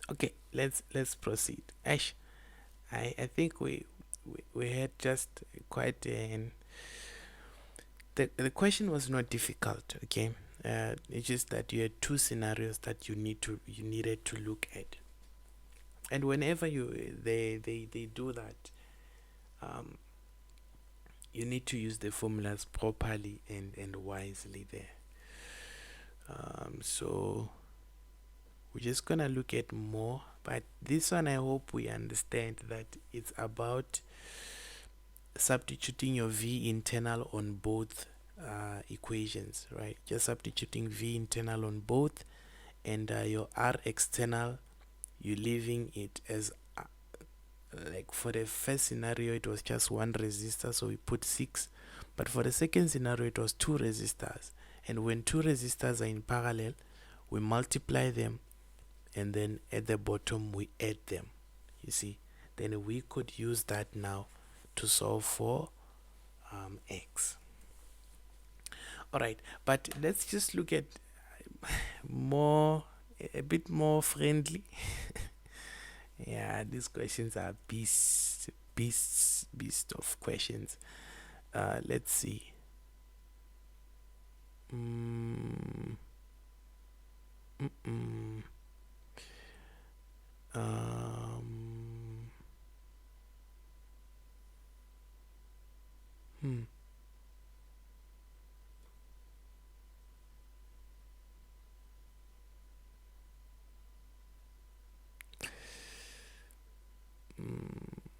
Okay, let's proceed. Ash, I think we we had just quite an the question was not difficult, okay. It's just that you had two scenarios that you needed to look at, and whenever they do that, um, you need to use the formulas properly and wisely there. So we're just gonna look at more, but this one I hope we understand that it's about substituting your V internal on both equations, right? Just substituting V internal on both, and your R external, you're leaving it as like for the first scenario it was just one resistor, so we put 6, but for the second scenario it was two resistors, and when two resistors are in parallel we multiply them, and then at the bottom we add them, you see. Then we could use that now to solve for x. Alright, but let's just look at a bit more friendly. Yeah, these questions are beast of questions. Let's see. Mm, mm, mm. Hmm.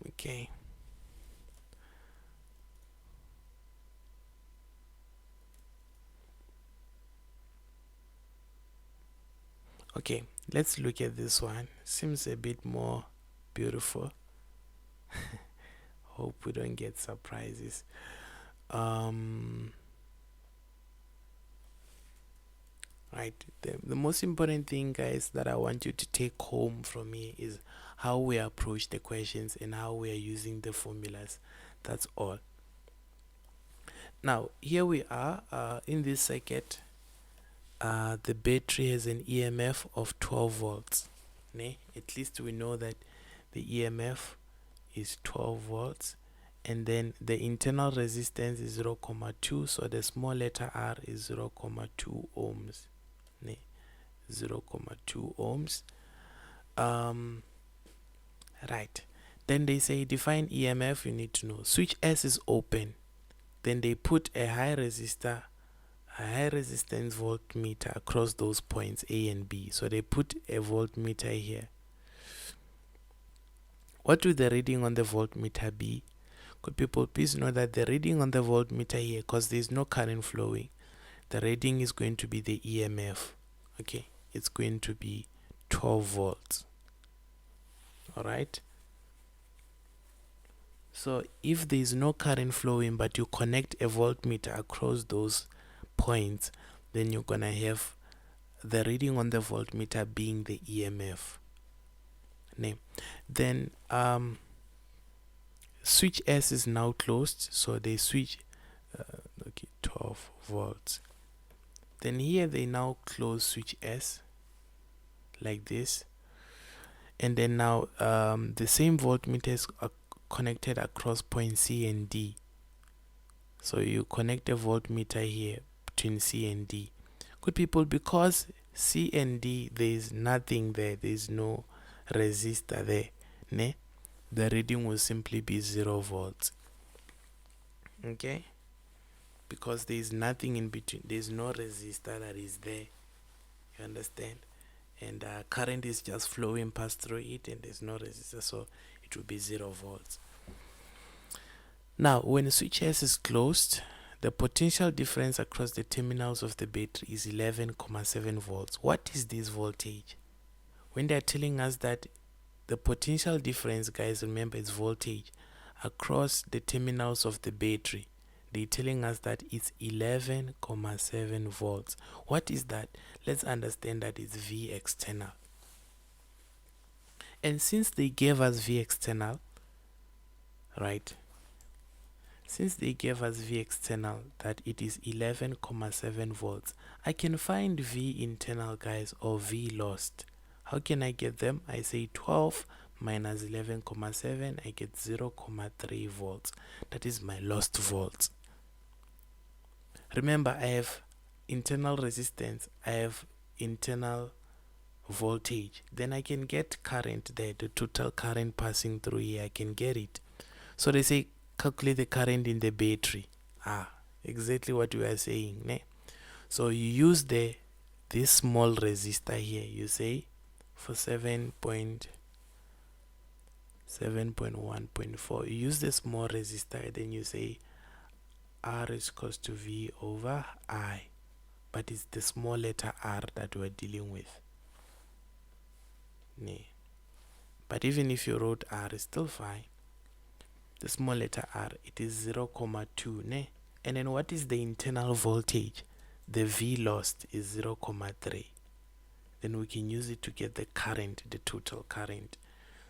Okay. Okay, let's look at this one. Seems a bit more beautiful. Hope we don't get surprises. Right, the most important thing, guys, that I want you to take home from me is how we approach the questions and how we are using the formulas. That's all. Now here we are in this circuit. The battery has an EMF of 12 volts. At least we know that the EMF is 12 volts, and then the internal resistance is 0.2, so the small letter r is 0.2 ohms. 0.2 ohms. Right, then they say define EMF. You need to know switch S is open, then they put a high resistance voltmeter across those points A and B. So they put a voltmeter here. What will the reading on the voltmeter be? Could people please know that the reading on the voltmeter here, because there's no current flowing, the reading is going to be the EMF. Okay, it's going to be 12 volts. Alright, so if there is no current flowing but you connect a voltmeter across those points, then you're gonna have the reading on the voltmeter being the EMF. Then switch S is now closed, so they switch 12 volts. Then here they now close switch S like this, and then now the same voltmeters are connected across point C and D. So you connect a voltmeter here between C and D. Good people, because C and D there is nothing there, there is no resistor there, the reading will simply be 0 volts. Okay, because there is nothing in between, there is no resistor that is there, you understand, and current is just flowing past through it, and there's no resistor, so it will be 0 volts. Now when switch S is closed, the potential difference across the terminals of the battery is 11.7 volts. What is this voltage? When they're telling us that the potential difference, guys, remember it's voltage across the terminals of the battery, they're telling us that it's 11.7 volts. What is that? Let's understand that it's V external. And since they gave us V external, right, since they gave us V external that it is 11.7 volts, I can find V internal, guys, or V lost. How can I get them? I say 12 minus 11,7, I get 0,3 volts. That is my lost volts. Remember, I have internal resistance, I have internal voltage, then I can get current there, the total current passing through here, I can get it. So they say calculate the current in the battery. Exactly what we are saying, ne? So you use this small resistor here, you say for 7.1.4, you use the small resistor, then you say R is equals to V over I, but it's the small letter r that we're dealing with. Ne. But even if you wrote r, it's still fine. The small letter r, it is 0,2, ne? And then what is the internal voltage? The V lost is 0,3. Then we can use it to get the current, the total current.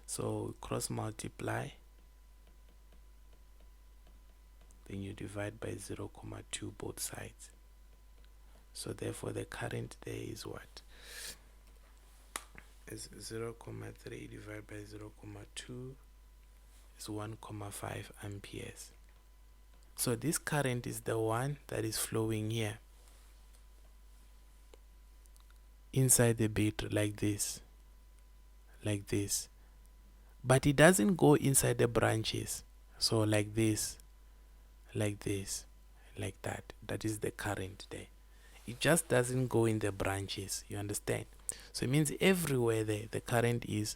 So cross multiply, then you divide by 0,2 both sides. So therefore the current there is what? Is 0,3 divided by 0,2 is 1,5 amperes. So this current is the one that is flowing here inside the battery, like this, but it doesn't go inside the branches. So like this, like that. That is the current there. It just doesn't go in the branches, you understand? So it means everywhere there the current is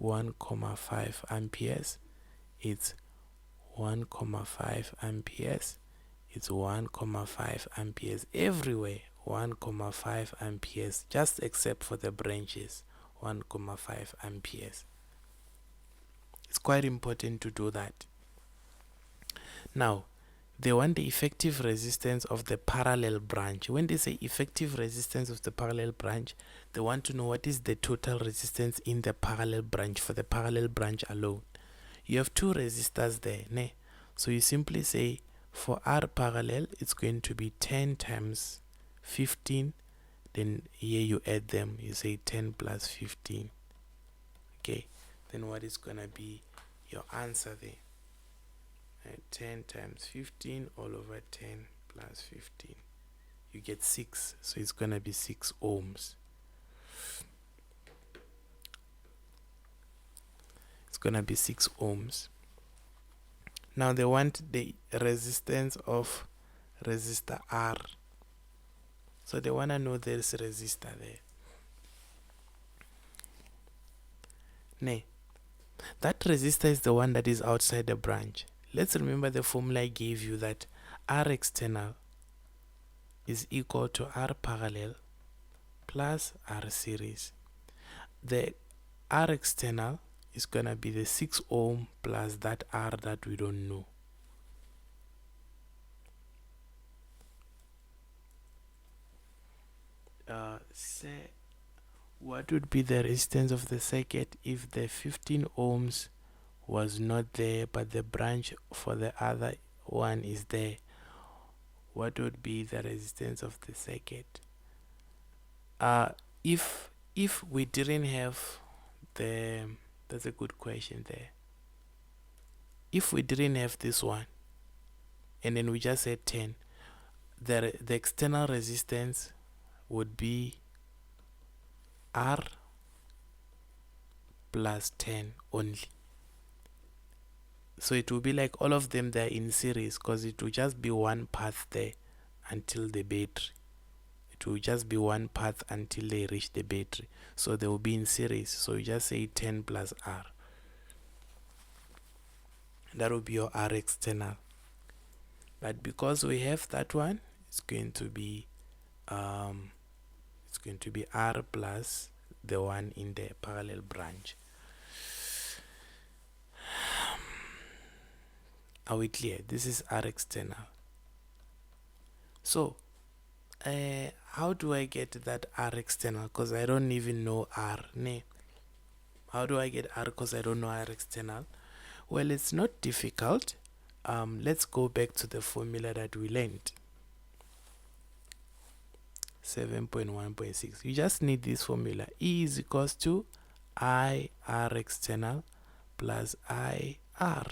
1,5 amperes. It's 1,5 amperes. It's 1,5 amperes everywhere. 1,5 amperes, just except for the branches. 1,5 amperes. It's quite important to do that. Now, they want the effective resistance of the parallel branch. When they say effective resistance of the parallel branch, they want to know what is the total resistance in the parallel branch, for the parallel branch alone. You have two resistors there, ne? So you simply say for R parallel, it's going to be 10 times 15. Then here you add them, you say 10 plus 15. Okay, then what is going to be your answer there? 10 times 15 all over 10 plus 15. You get 6. So it's going to be 6 ohms. It's going to be 6 ohms. Now they want the resistance of resistor R. So they want to know there's a resistor there. Nay, that resistor is the one that is outside the branch. Let's remember the formula I gave you, that R external is equal to R parallel plus R series. The R external is going to be the 6 ohm plus that R that we don't know. Say, what would be the resistance of the circuit if the 15 ohms was not there but the branch for the other one is there? What would be the resistance of the circuit? If we didn't have that's a good question there. If we didn't have this one and then we just said 10, the external resistance would be R plus 10 only. So it will be like all of them they're in series, because it will just be one path there until the battery. It will just be one path until they reach the battery. So they will be in series. So you just say 10 plus R. That will be your R external. But because we have that one, it's going to be R plus the one in the parallel branch. Are we clear? This is R external. So how do I get that R external? Because I don't even know R. How do I get R? Because I don't know R external. Well, it's not difficult. Let's go back to the formula that we learned. 7.1.6. You just need this formula. E is equals to IR external plus IR.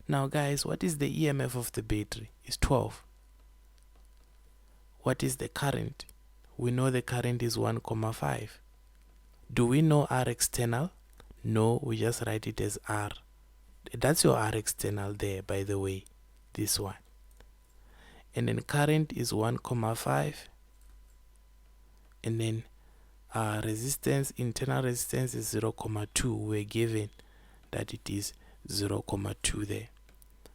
Now guys, what is the EMF of the battery? It's 12. What is the current? We know the current is 1,5. Do we know R external? No, we just write it as R. That's your R external there, by the way, this one. And then current is 1,5. And then resistance, internal resistance is 0,2. We're given that it is 0,2 there.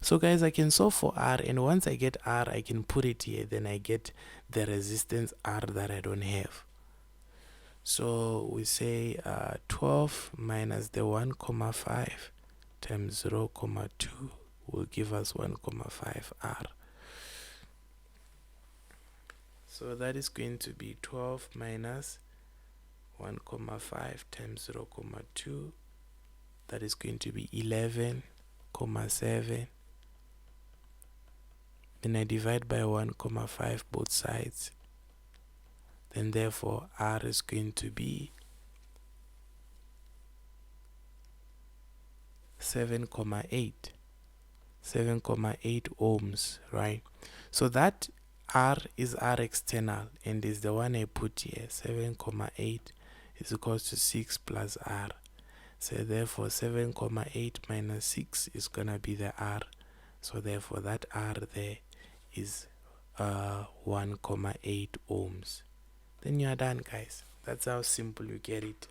So guys, I can solve for R, and once I get R, I can put it here. Then I get the resistance R that I don't have. So we say 12 minus the 1,5 times 0,2 will give us 1,5 R. So that is going to be 12 minus 1,5 times 0,2. That is going to be 11,7. Then I divide by 1,5 both sides. Then therefore R is going to be 7,8. 7,8 ohms, right? So that R is R external and is the one I put here. 7,8 is equals to 6 plus R. So therefore 7,8 minus 6 is gonna be the R. So therefore that R there is 1,8 ohms. Then you are done, guys. That's how simple you get it.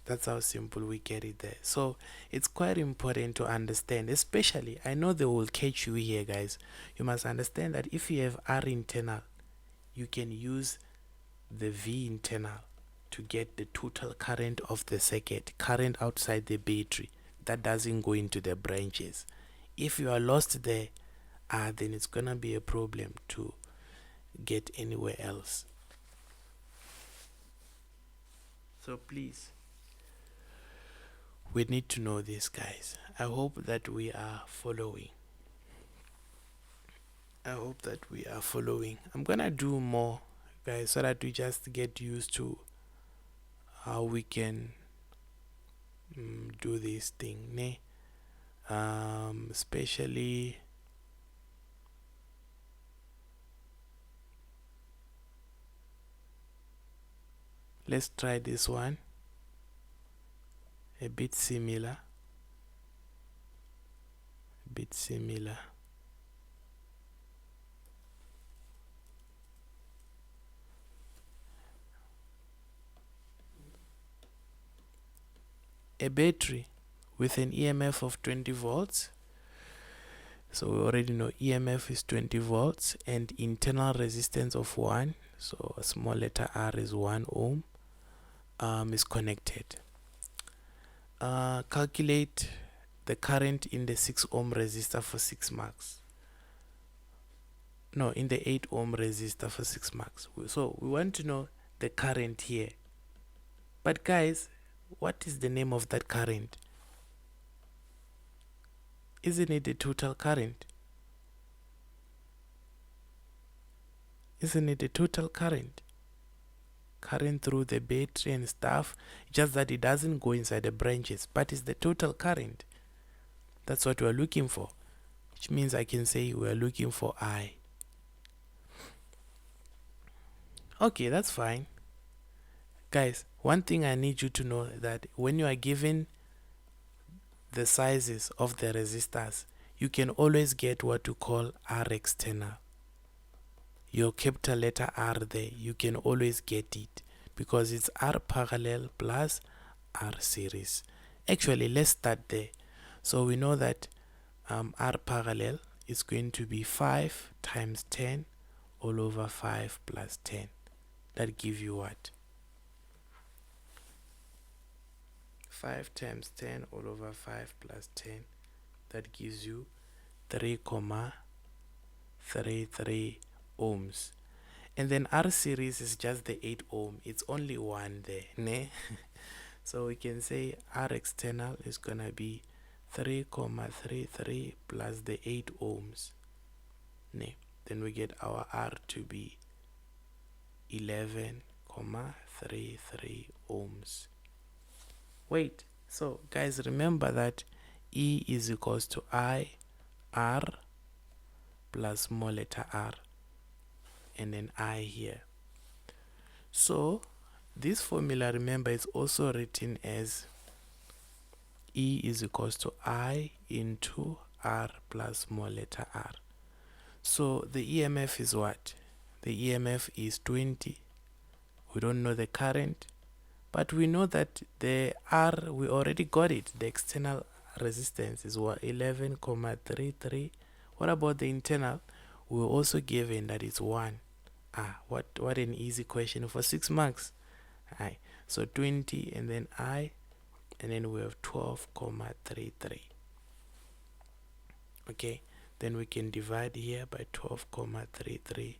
That's how simple we get it there. So it's quite important to understand, especially, I know they will catch you here, guys. You must understand that if you have R internal, you can use the V internal to get the total current of the circuit, current outside the battery. That doesn't go into the branches. If you are lost there, then it's gonna be a problem to get anywhere else. So please, we need to know this, guys. I hope that we are following. I'm gonna do more, guys, so that we just get used to how we can do this thing, ne? Especially let's try this one, a bit similar. A battery with an EMF of 20 volts. So we already know EMF is 20 volts and internal resistance of 1. So a small letter R is 1 ohm. Is connected. Calculate the current in the 6 ohm resistor for 6 marks. No, in the 8 ohm resistor for 6 marks. So we want to know the current here. But guys, what is the name of that current? Isn't it the total current? Isn't it the total current? Current through the battery and stuff, just that it doesn't go inside the branches, but it's the total current. That's what we're looking for, which means I can say we're looking for I. Okay, that's fine. Guys, one thing I need you to know that when you are given the sizes of the resistors, you can always get what you call R external. Your capital letter R there, you can always get it because it's R parallel plus R series. Actually, let's start there. So we know that R parallel is going to be 5 times 10 all over 5 plus 10. That gives you what? 5 times 10 all over 5 plus 10. That gives you 3,33 ohms. And then R series is just the 8 ohm. It's only one there, ne? So we can say R external is gonna be 3,33 plus the 8 ohms, ne? Then we get our R to be 11,7. 12,33 ohms. Wait, so guys, remember that E is equals to I R plus small letter r, and then I here. So this formula, remember, is also written as E is equals to I into R plus small letter r. So the EMF is what? The EMF is 20. We don't know the current, but we know that the R, we already got it. The external resistance is what? 11,33. What about the internal? We were also given that it's 1. What an easy question for 6 marks. Aye. So 20 and then I, and then we have 12,33. Okay, then we can divide here by 12,33,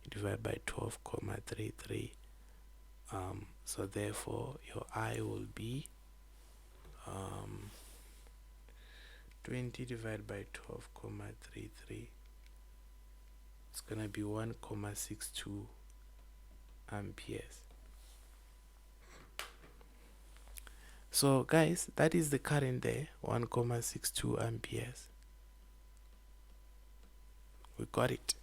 divide by 12,33. So therefore your I will be 20 divided by 12,33. It's gonna be 1,62 amperes. So guys, that is the current there, 1,62 amperes. We got it.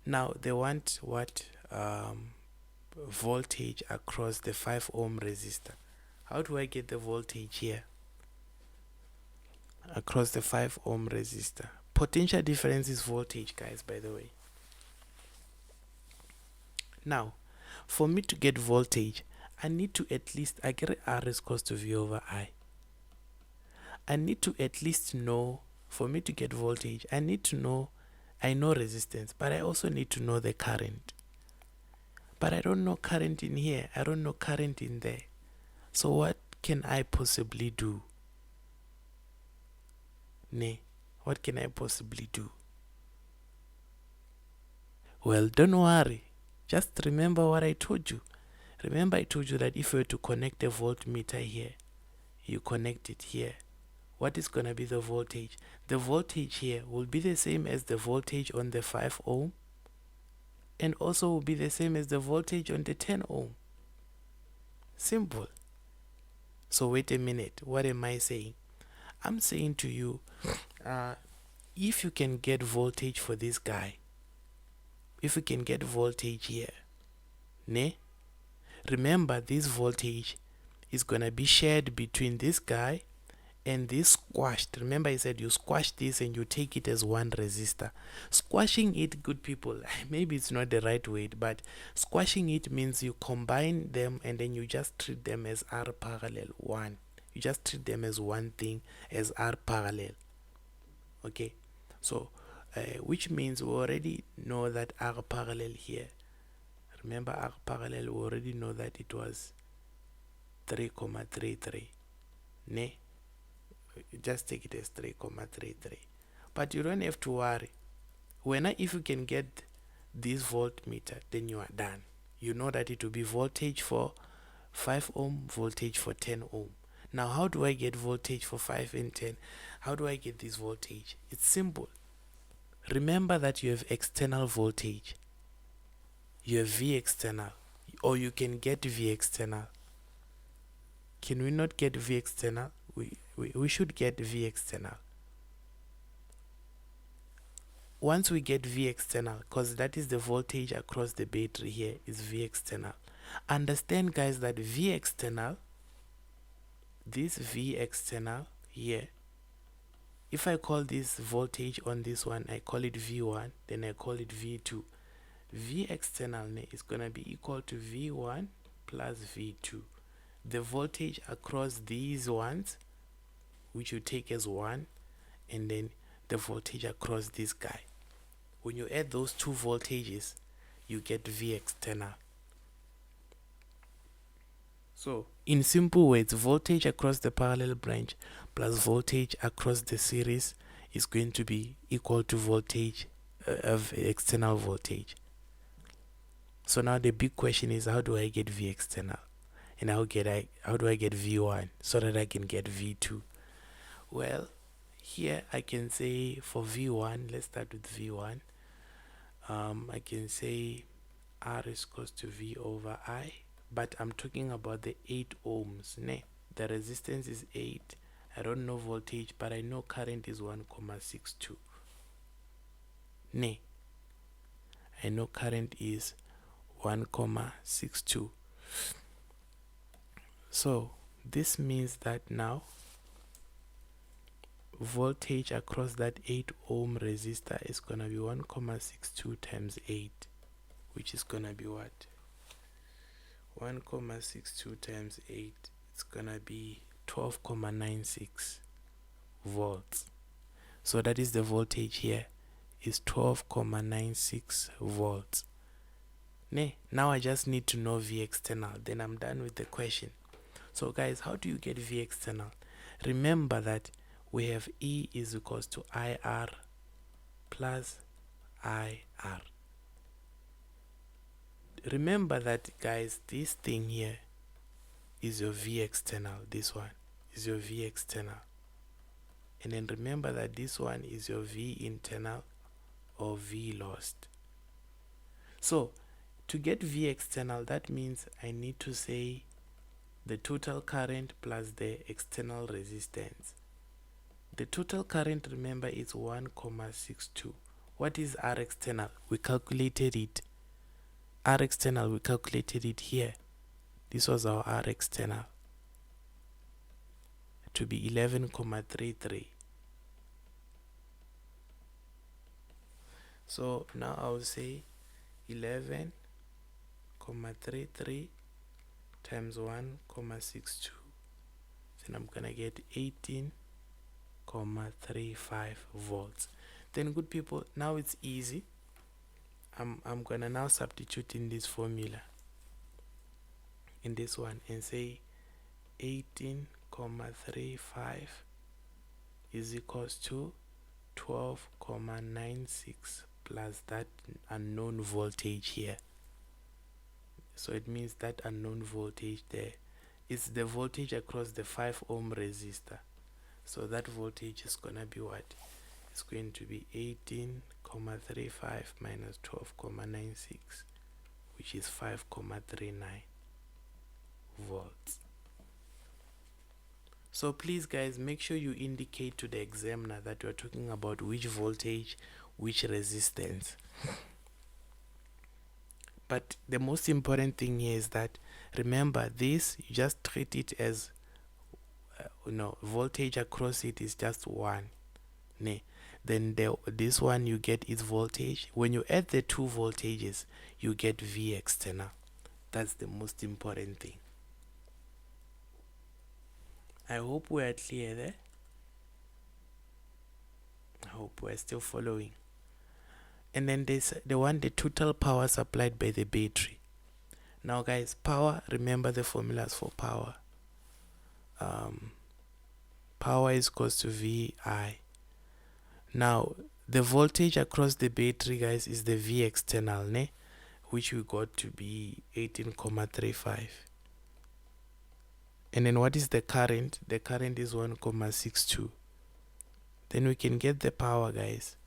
Now they want what? Voltage across the 5 ohm resistor. How do I get the voltage here across the 5 ohm resistor? Potential difference is voltage, guys, by the way. Now for me to get voltage, I need to at least, I get R is equals to V over I. I need to at least know, for me to get voltage, I need to know, I know resistance, but I also need to know the current. But I don't know current in here, I don't know current in there. So what can I possibly do? What can I possibly do? Well, don't worry. Just remember what I told you. Remember I told you that if you were to connect a voltmeter here, you connect it here. What is going to be the voltage? The voltage here will be the same as the voltage on the 5 ohm, and also will be the same as the voltage on the 10 ohm. Simple. So wait a minute, what am I saying? I'm saying to you, if you can get voltage for this guy, if you can get voltage here, remember this voltage is going to be shared between this guy and this squashed. Remember I said you squash this and you take it as one resistor. Squashing it, good people, maybe it's not the right way, but squashing it means you combine them and then you just treat them as R parallel 1. You just treat them as one thing, as R parallel. Okay, so which means we already know that R parallel here, remember R parallel, we already know that it was 3,33. Just take it as 3,33. But you don't have to worry. If you can get this voltmeter, then you are done. You know that it will be voltage for 5 ohm, voltage for 10 ohm. Now how do I get voltage for 5 and 10? How do I get this voltage? It's simple. Remember that you have external voltage. You have V external, or you can get V external. Can we not get V external? We should get V external. Once we get V external, because that is the voltage across the battery here, is V external. Understand, guys, that V external, this V external here, if I call this voltage on this one, I call it V1, then I call it V2. V external is going to be equal to V1 plus V2. The voltage across these ones, which you take as 1, and then the voltage across this guy. When you add those two voltages, you get V external. So in simple words, voltage across the parallel branch plus voltage across the series is going to be equal to voltage of external voltage. So now the big question is, how do I get V external? And how do I get V1 so that I can get V2? Well, here I can say for V1, let's start with V1. I can say R is equals to V over I, but I'm talking about the 8 ohms. Ne? The resistance is 8. I don't know voltage, but I know current is 1,62. Ne? I know current is 1,62. So this means that now voltage across that 8 ohm resistor is gonna be 1,62 times 8, which is gonna be what? 1,62 times 8, it's gonna be 12,96 volts. So that is the voltage here, is 12,96 volts. Now I just need to know V external, then I'm done with the question. So guys, how do you get V external? Remember that we have E is equals to IR plus IR. Remember that, guys, this thing here is your V external. This one is your V external. And then remember that this one is your V internal or V lost. So to get V external, that means I need to say the total current plus the external resistance. The total current, remember, is 1,62. What is R external? We calculated it. R external, we calculated it here. This was our R external to be 11,33. So now I will say 11,33 times 1,62. Then I'm gonna get 18,35 volts. Then good people, now it's easy. I'm gonna now substitute in this formula, in this one, and say 18,35 is equals to 12,96 plus that unknown voltage here. So it means that unknown voltage there is the voltage across the 5 ohm resistor. So that voltage is gonna be what? It's going to be 18,35 minus 12,96, which is 5,39 volts. So please guys, make sure you indicate to the examiner that you're talking about which voltage, which resistance. But the most important thing here is that, remember, this, you just treat it as voltage across it is just 1. Then this one, you get its voltage. When you add the two voltages, you get V external. That's the most important thing. I hope we are clear there. I hope we're still following. And then there's the total power supplied by the battery. Now guys, power, remember the formulas for power. Power is equals to VI. Now the voltage across the battery, guys, is the V external, which we got to be 18,35. And then what is the current? The current is 1,62. Then we can get the power, guys.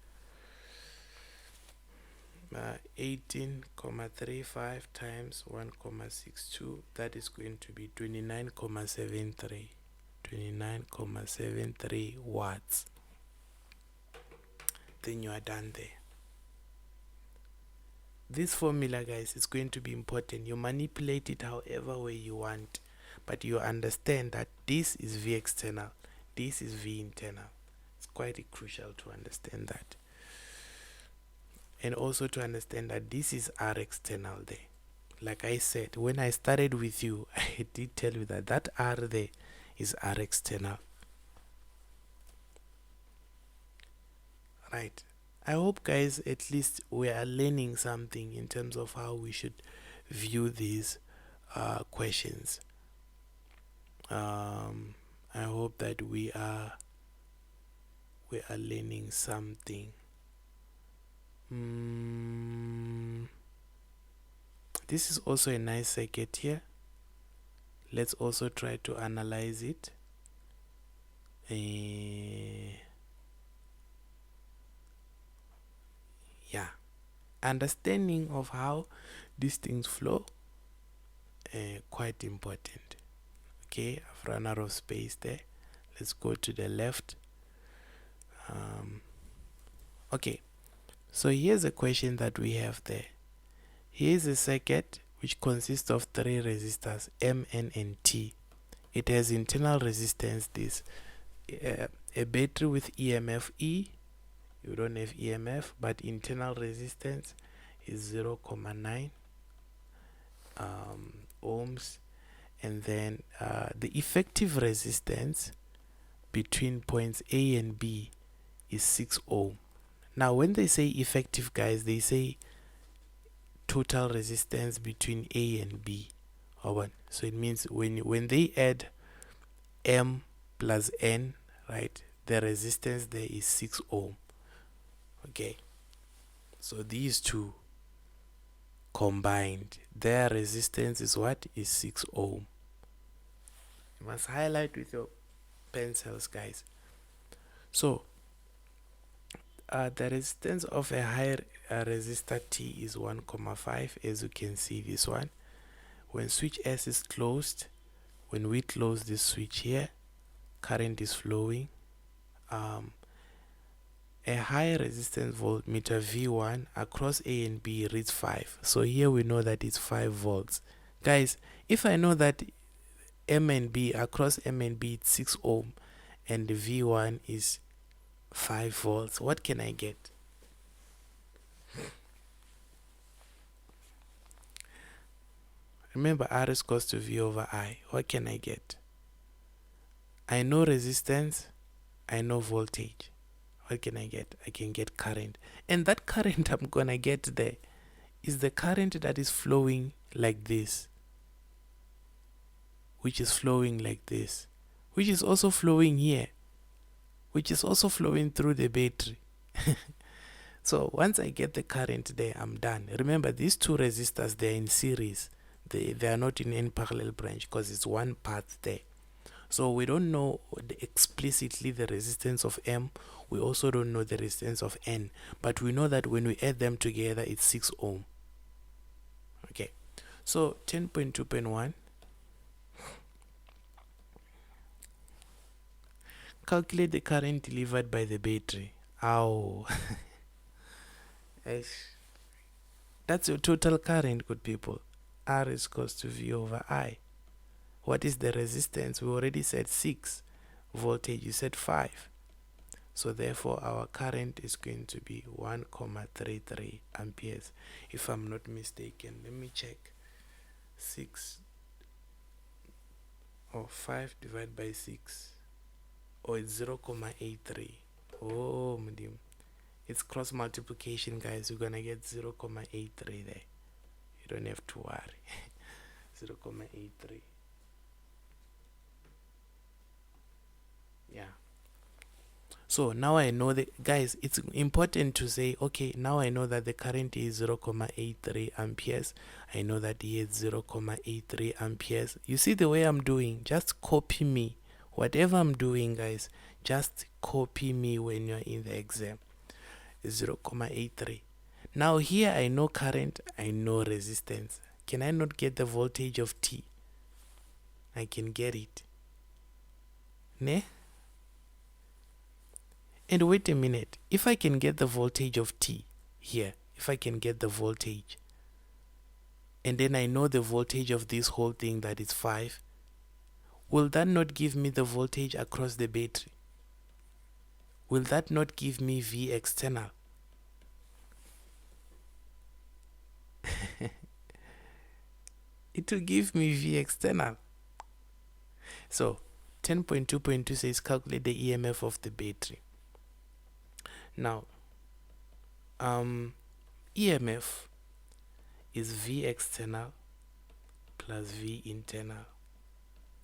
18,35 times 1,62, that is going to be 29,73 watts. Then you are done there. This formula, guys, is going to be important. You manipulate it however way you want, but you understand that this is V external, this is V internal. It's quite crucial to understand that. And also to understand that this is R external there. Like I said, when I started with you, I did tell you that that R there is R external. Right. I hope, guys, at least we are learning something in terms of how we should view these questions. I hope that we are learning something. This is also a nice circuit here. Let's also try to analyze it. Yeah, understanding of how these things flow. Quite important. Okay, I've run out of space there. Let's go to the left. Okay, so here's a question that we have there. Here's a circuit which consists of three resistors, M, N, and T. It has internal resistance, this a battery with EMF E. You don't have EMF, but internal resistance is 0.9 ohms, and then the effective resistance between points A and B is 6 ohm. Now when they say effective, guys, they say total resistance between A and B. So it means when they add M plus N, right, the resistance there is 6 ohm. Okay, so these two combined, their resistance is what? Is 6 ohm. You must highlight with your pencils, guys. So the resistance of a high resistor T is 1,5, as you can see this one. When switch S is closed, when we close this switch here, current is flowing. A high resistance voltmeter V1 across A and B reads 5. So here we know that it's 5 volts. Guys, if I know that M and B, across M and B it's 6 ohm and the V1 is 5 volts, what can I get? Remember, R is equals to V over I. What can I get? I know resistance, I know voltage. What can I get? I can get current. And that current I'm gonna get there is the current that is flowing like this, which is flowing like this, which is also flowing here, which is also flowing through the battery. So once I get the current there, I'm done. Remember, these two resistors, they're in series. They are not in any parallel branch because it's one path there. So we don't know explicitly the resistance of M. We also don't know the resistance of N. But we know that when we add them together, it's 6 ohm. Okay. So 10.2.1. Calculate the current delivered by the battery. Ow. That's your total current, good people. R is equals to V over I. What is the resistance? We already said 6. Voltage, you said 5. So therefore our current is going to be 1,33 amperes, if I'm not mistaken. Let me check. 6 or 5 divided by 6. Oh, it's 0,83. Oh, medium. It's cross multiplication, guys. You're gonna get 0,83 there. You don't have to worry. 0,83. Yeah. So now I know that, guys, it's important to say, okay, now I know that the current is 0,83 amperes. I know that here is 0,83 amperes. You see the way I'm doing? Just copy me. Whatever I'm doing, guys, just copy me when you're in the exam. 0,83. Now here I know current, I know resistance. Can I not get the voltage of T? I can get it. Ne? And wait a minute. If I can get the voltage of T here, if I can get the voltage, and then I know the voltage of this whole thing, that is 5, will that not give me the voltage across the battery? Will that not give me V external? It will give me V external. So 10.2.2 says calculate the EMF of the battery. Now EMF is V external plus V internal.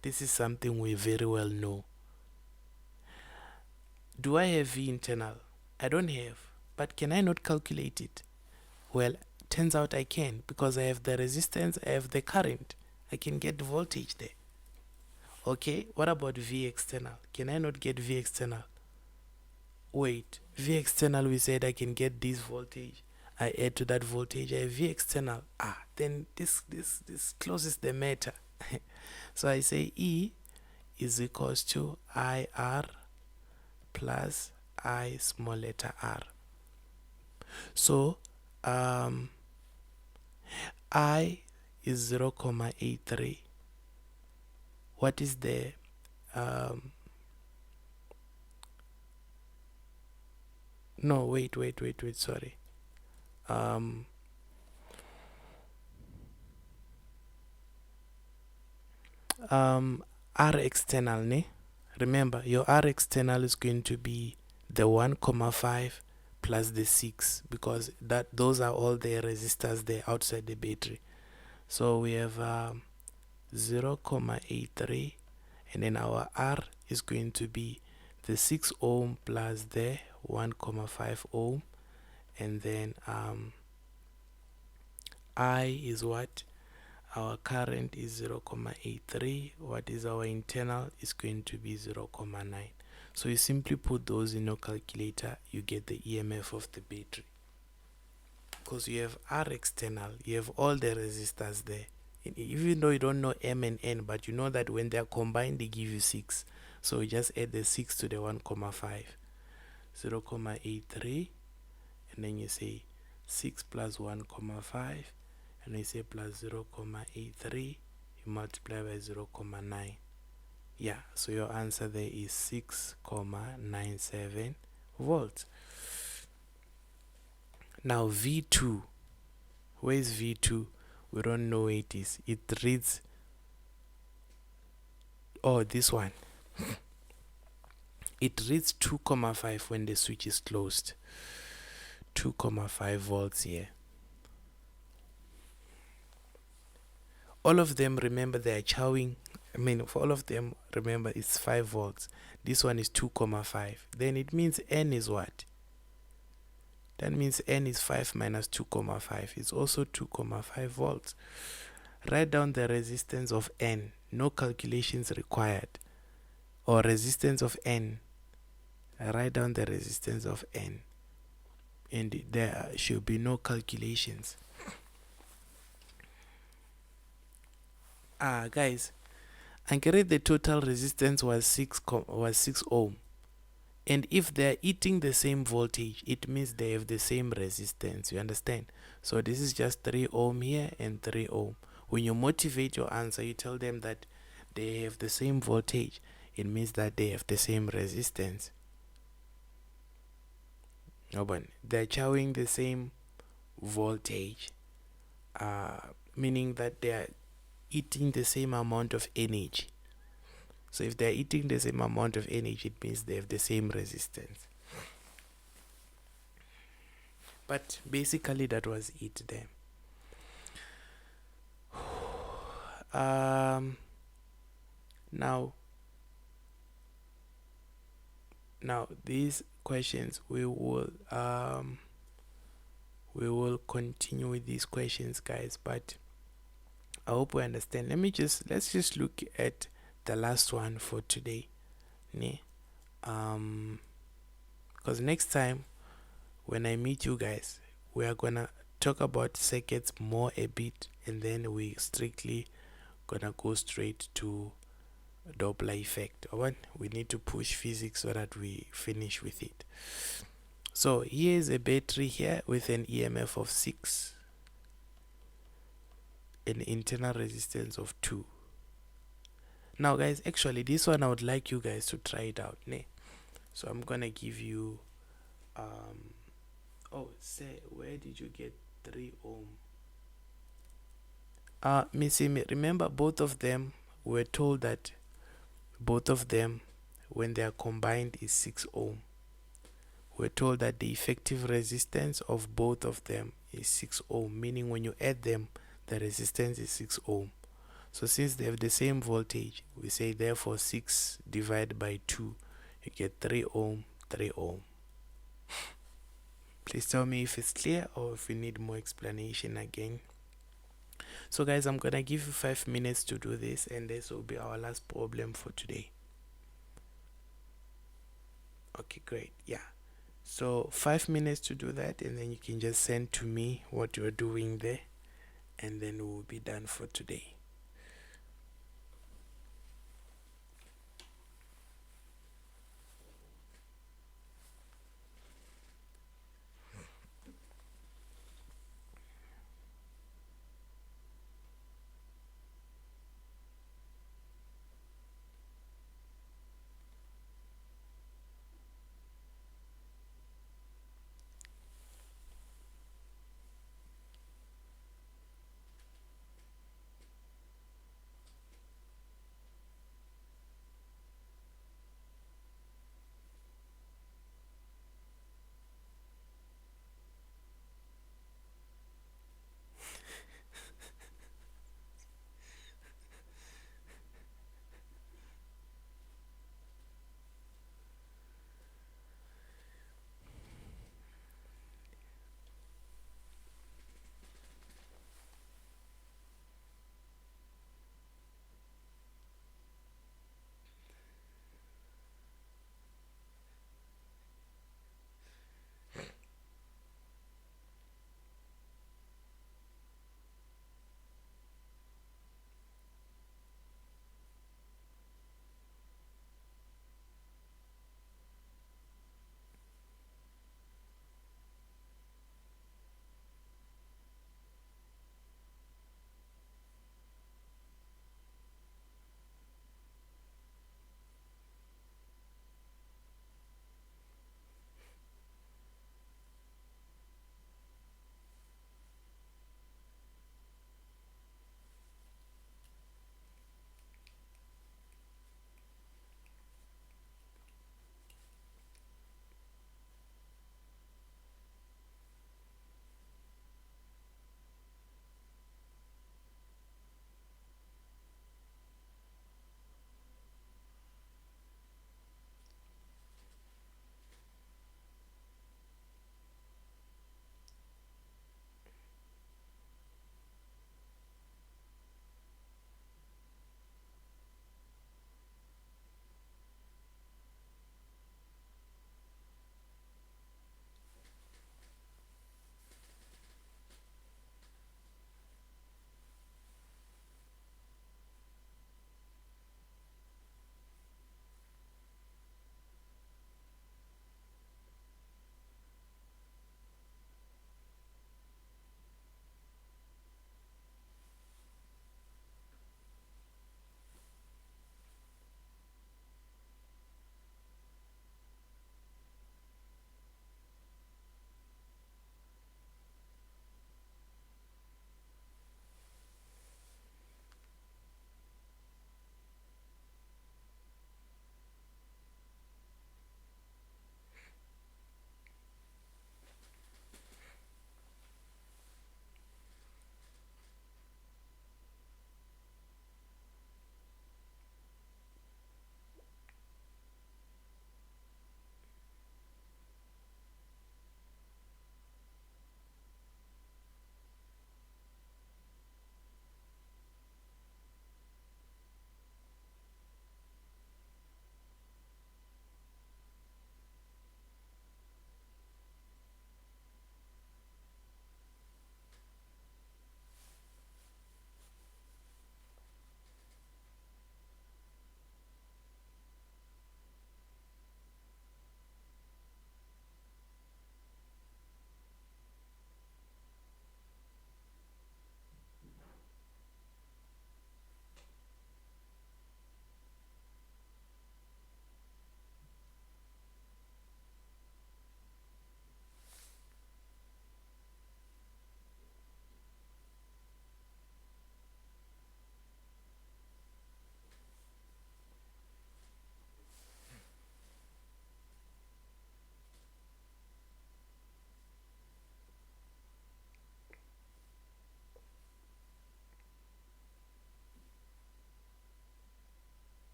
This is something we very well know. Do I have V internal? I don't have. But can I not calculate it? Well, turns out I can, because I have the resistance, I have the current. I can get the voltage there. Okay, what about V external? Can I not get V external? Wait, V external, we said I can get this voltage. I add to that voltage, I have V external. Then this closes the matter. So I say E is equals to IR plus I small letter r. So I is 0.83. What is the no, wait, sorry. R external, ne? Remember, your R external is going to be the 1.5 plus the 6, because those are all the resistors there outside the battery. So we have 0.83, and then our R is going to be the 6 ohm plus the 1.5 ohm, and then I is what? Our current is 0.83. What is our internal? Is going to be 0.9. So you simply put those in your calculator, you get the EMF of the battery. Because you have R external, you have all the resistors there. Even though you don't know M and N, but you know that when they are combined, they give you 6. So you just add the 6 to the 1.5. 0.83, and then you say 6 plus 1.5, and you say plus 0.83, you multiply by 0.9. Yeah, so your answer there is 6.97 volts. Now V2, where is V2? We don't know where it is. It reads, oh, this one. It reads 2.5 when the switch is closed. 2.5 volts here. All of them, remember, they are chowing. I mean, for all of them, remember, it's 5 volts. This one is 2.5. Then it means N is what? That means N is 5 minus 2.5. It's also 2.5 volts. Write down the resistance of N. No calculations required. Or resistance of N. Write down the resistance of N. And there should be no calculations. Guys, I get the total resistance was 6 ohm. And if they are eating the same voltage, it means they have the same resistance. You understand? So this is just 3 ohm here and 3 ohm. When you motivate your answer, you tell them that they have the same voltage. It means that they have the same resistance. No, but they're showing the same voltage, meaning that they are eating the same amount of energy. So if they're eating the same amount of energy, it means they have the same resistance. But basically that was it there. Now these questions we will continue with these questions, guys, but I hope we understand. Let's just look at the last one for today. Because next time when I meet you guys, we are gonna talk about circuits more a bit, and then we strictly gonna go straight to Doppler effect. We need to push physics so that we finish with it. So here is a battery here with an EMF of 6, an internal resistance of 2. Now guys, actually this one I would like you guys to try it out. So I'm gonna give you say, where did you get 3 ohm? Remember, both of them were told that both of them, when they are combined, is 6 ohm. We're told that the effective resistance of both of them is 6 ohm, meaning when you add them, the resistance is 6 ohm. So since they have the same voltage, we say therefore 6 divided by 2, you get 3 ohm, 3 ohm. Please tell me if it's clear or if you need more explanation again. So guys, I'm gonna give you 5 minutes to do this, and this will be our last problem for today. Okay, great. Yeah. So 5 minutes to do that, and then you can just send to me what you're doing there, and then we'll be done for today.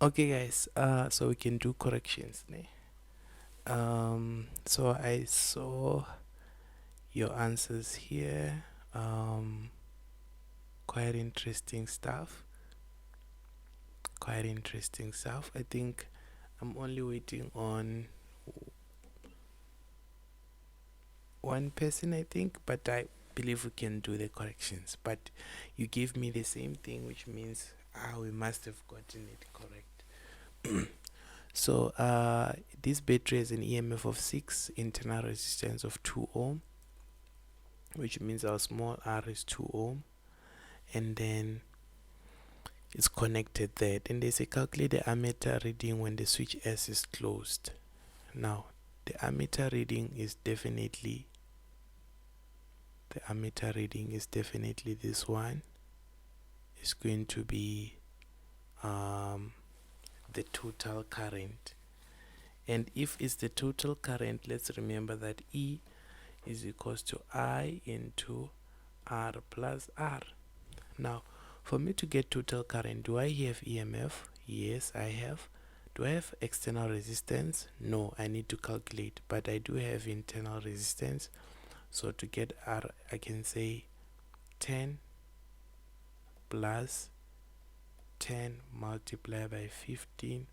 Okay guys, so we can do corrections ne? So I saw your answers here. Quite interesting stuff. I think I'm only waiting on one person, I think, but I believe we can do the corrections. But you gave me the same thing, which means we must have gotten it correct. So this battery has an EMF of 6, internal resistance of 2 ohm, which means our small r is 2 ohm, and then it's connected there. Then they say calculate the ammeter reading when the switch S is closed. Now the ammeter reading is definitely this one. Is going to be the total current, and if it's the total current, let's remember that E is equals to I into R plus R. Now for me to get total current, do I have EMF? Yes, I have. Do I have external resistance? No, I need to calculate, but I do have internal resistance. So to get R, I can say 10 plus 10 multiplied by 15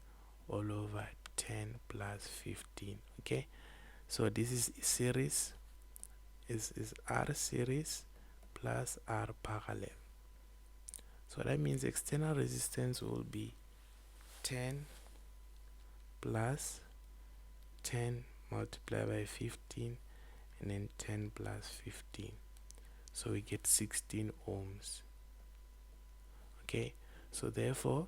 all over 10 plus 15. Okay, so this is series, is R series plus R parallel. So that means external resistance will be 10 plus 10 multiplied by 15 and then 10 plus 15. So we get 16 ohms. Okay, so therefore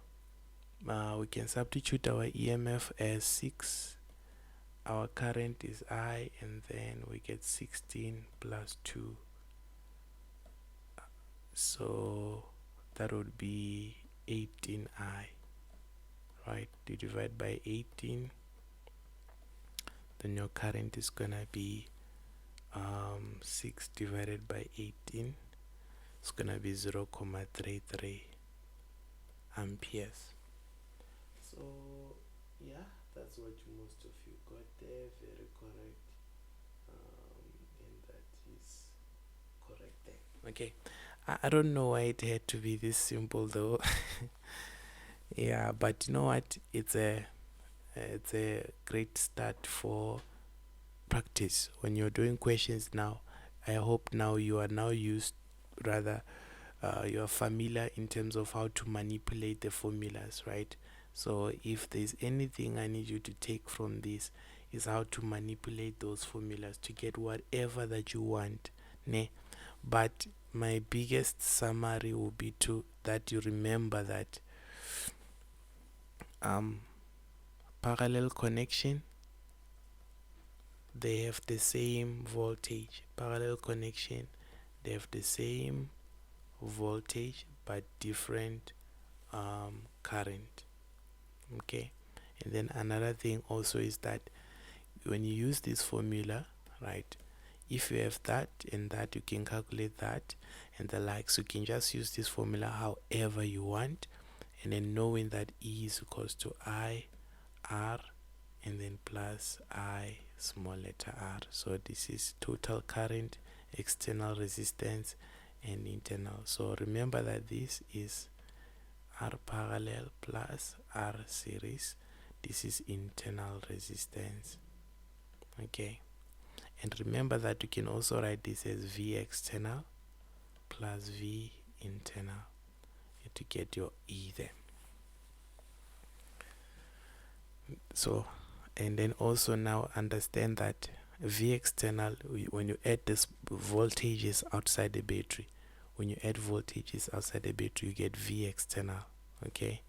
we can substitute our EMF as 6, our current is I, and then we get 16 plus 2, so that would be 18I, right? You divide by 18, then your current is gonna be 6 divided by 18, it's gonna be 0.33 amperes. So yeah, that's what most of you got there. Very correct. And that is correct there. Okay, I don't know why it had to be this simple though. Yeah, but you know what, it's a great start for practice when you're doing questions now. I hope now you are now used, rather you are familiar in terms of how to manipulate the formulas, right? So if there's anything I need you to take from this, is how to manipulate those formulas to get whatever that you want, ne? But my biggest summary will be to that you remember that parallel connection, they have the same voltage. Parallel connection, they have the same voltage but different current. Okay, and then another thing also is that when you use this formula, right, if you have that and that, you can calculate that and the likes. You can just use this formula however you want, and then knowing that E is equals to I R and then plus I small letter r. So this is total current, external resistance and internal. So remember that this is R parallel plus R series. This is internal resistance. Okay, and remember that you can also write this as V external plus V internal to get your E there. So, and then also now understand that V external, when you add this voltages outside the battery, when you add voltages outside the battery, you get V external. Okay,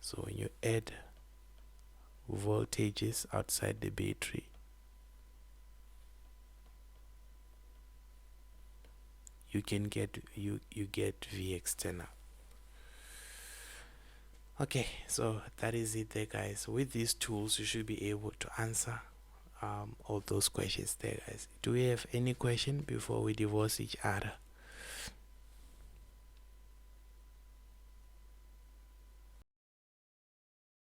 so when you add voltages outside the battery, you can get you get V external. Okay, so that is it there, guys. With these tools you should be able to answer all those questions there, guys. Do we have any question before we divorce each other?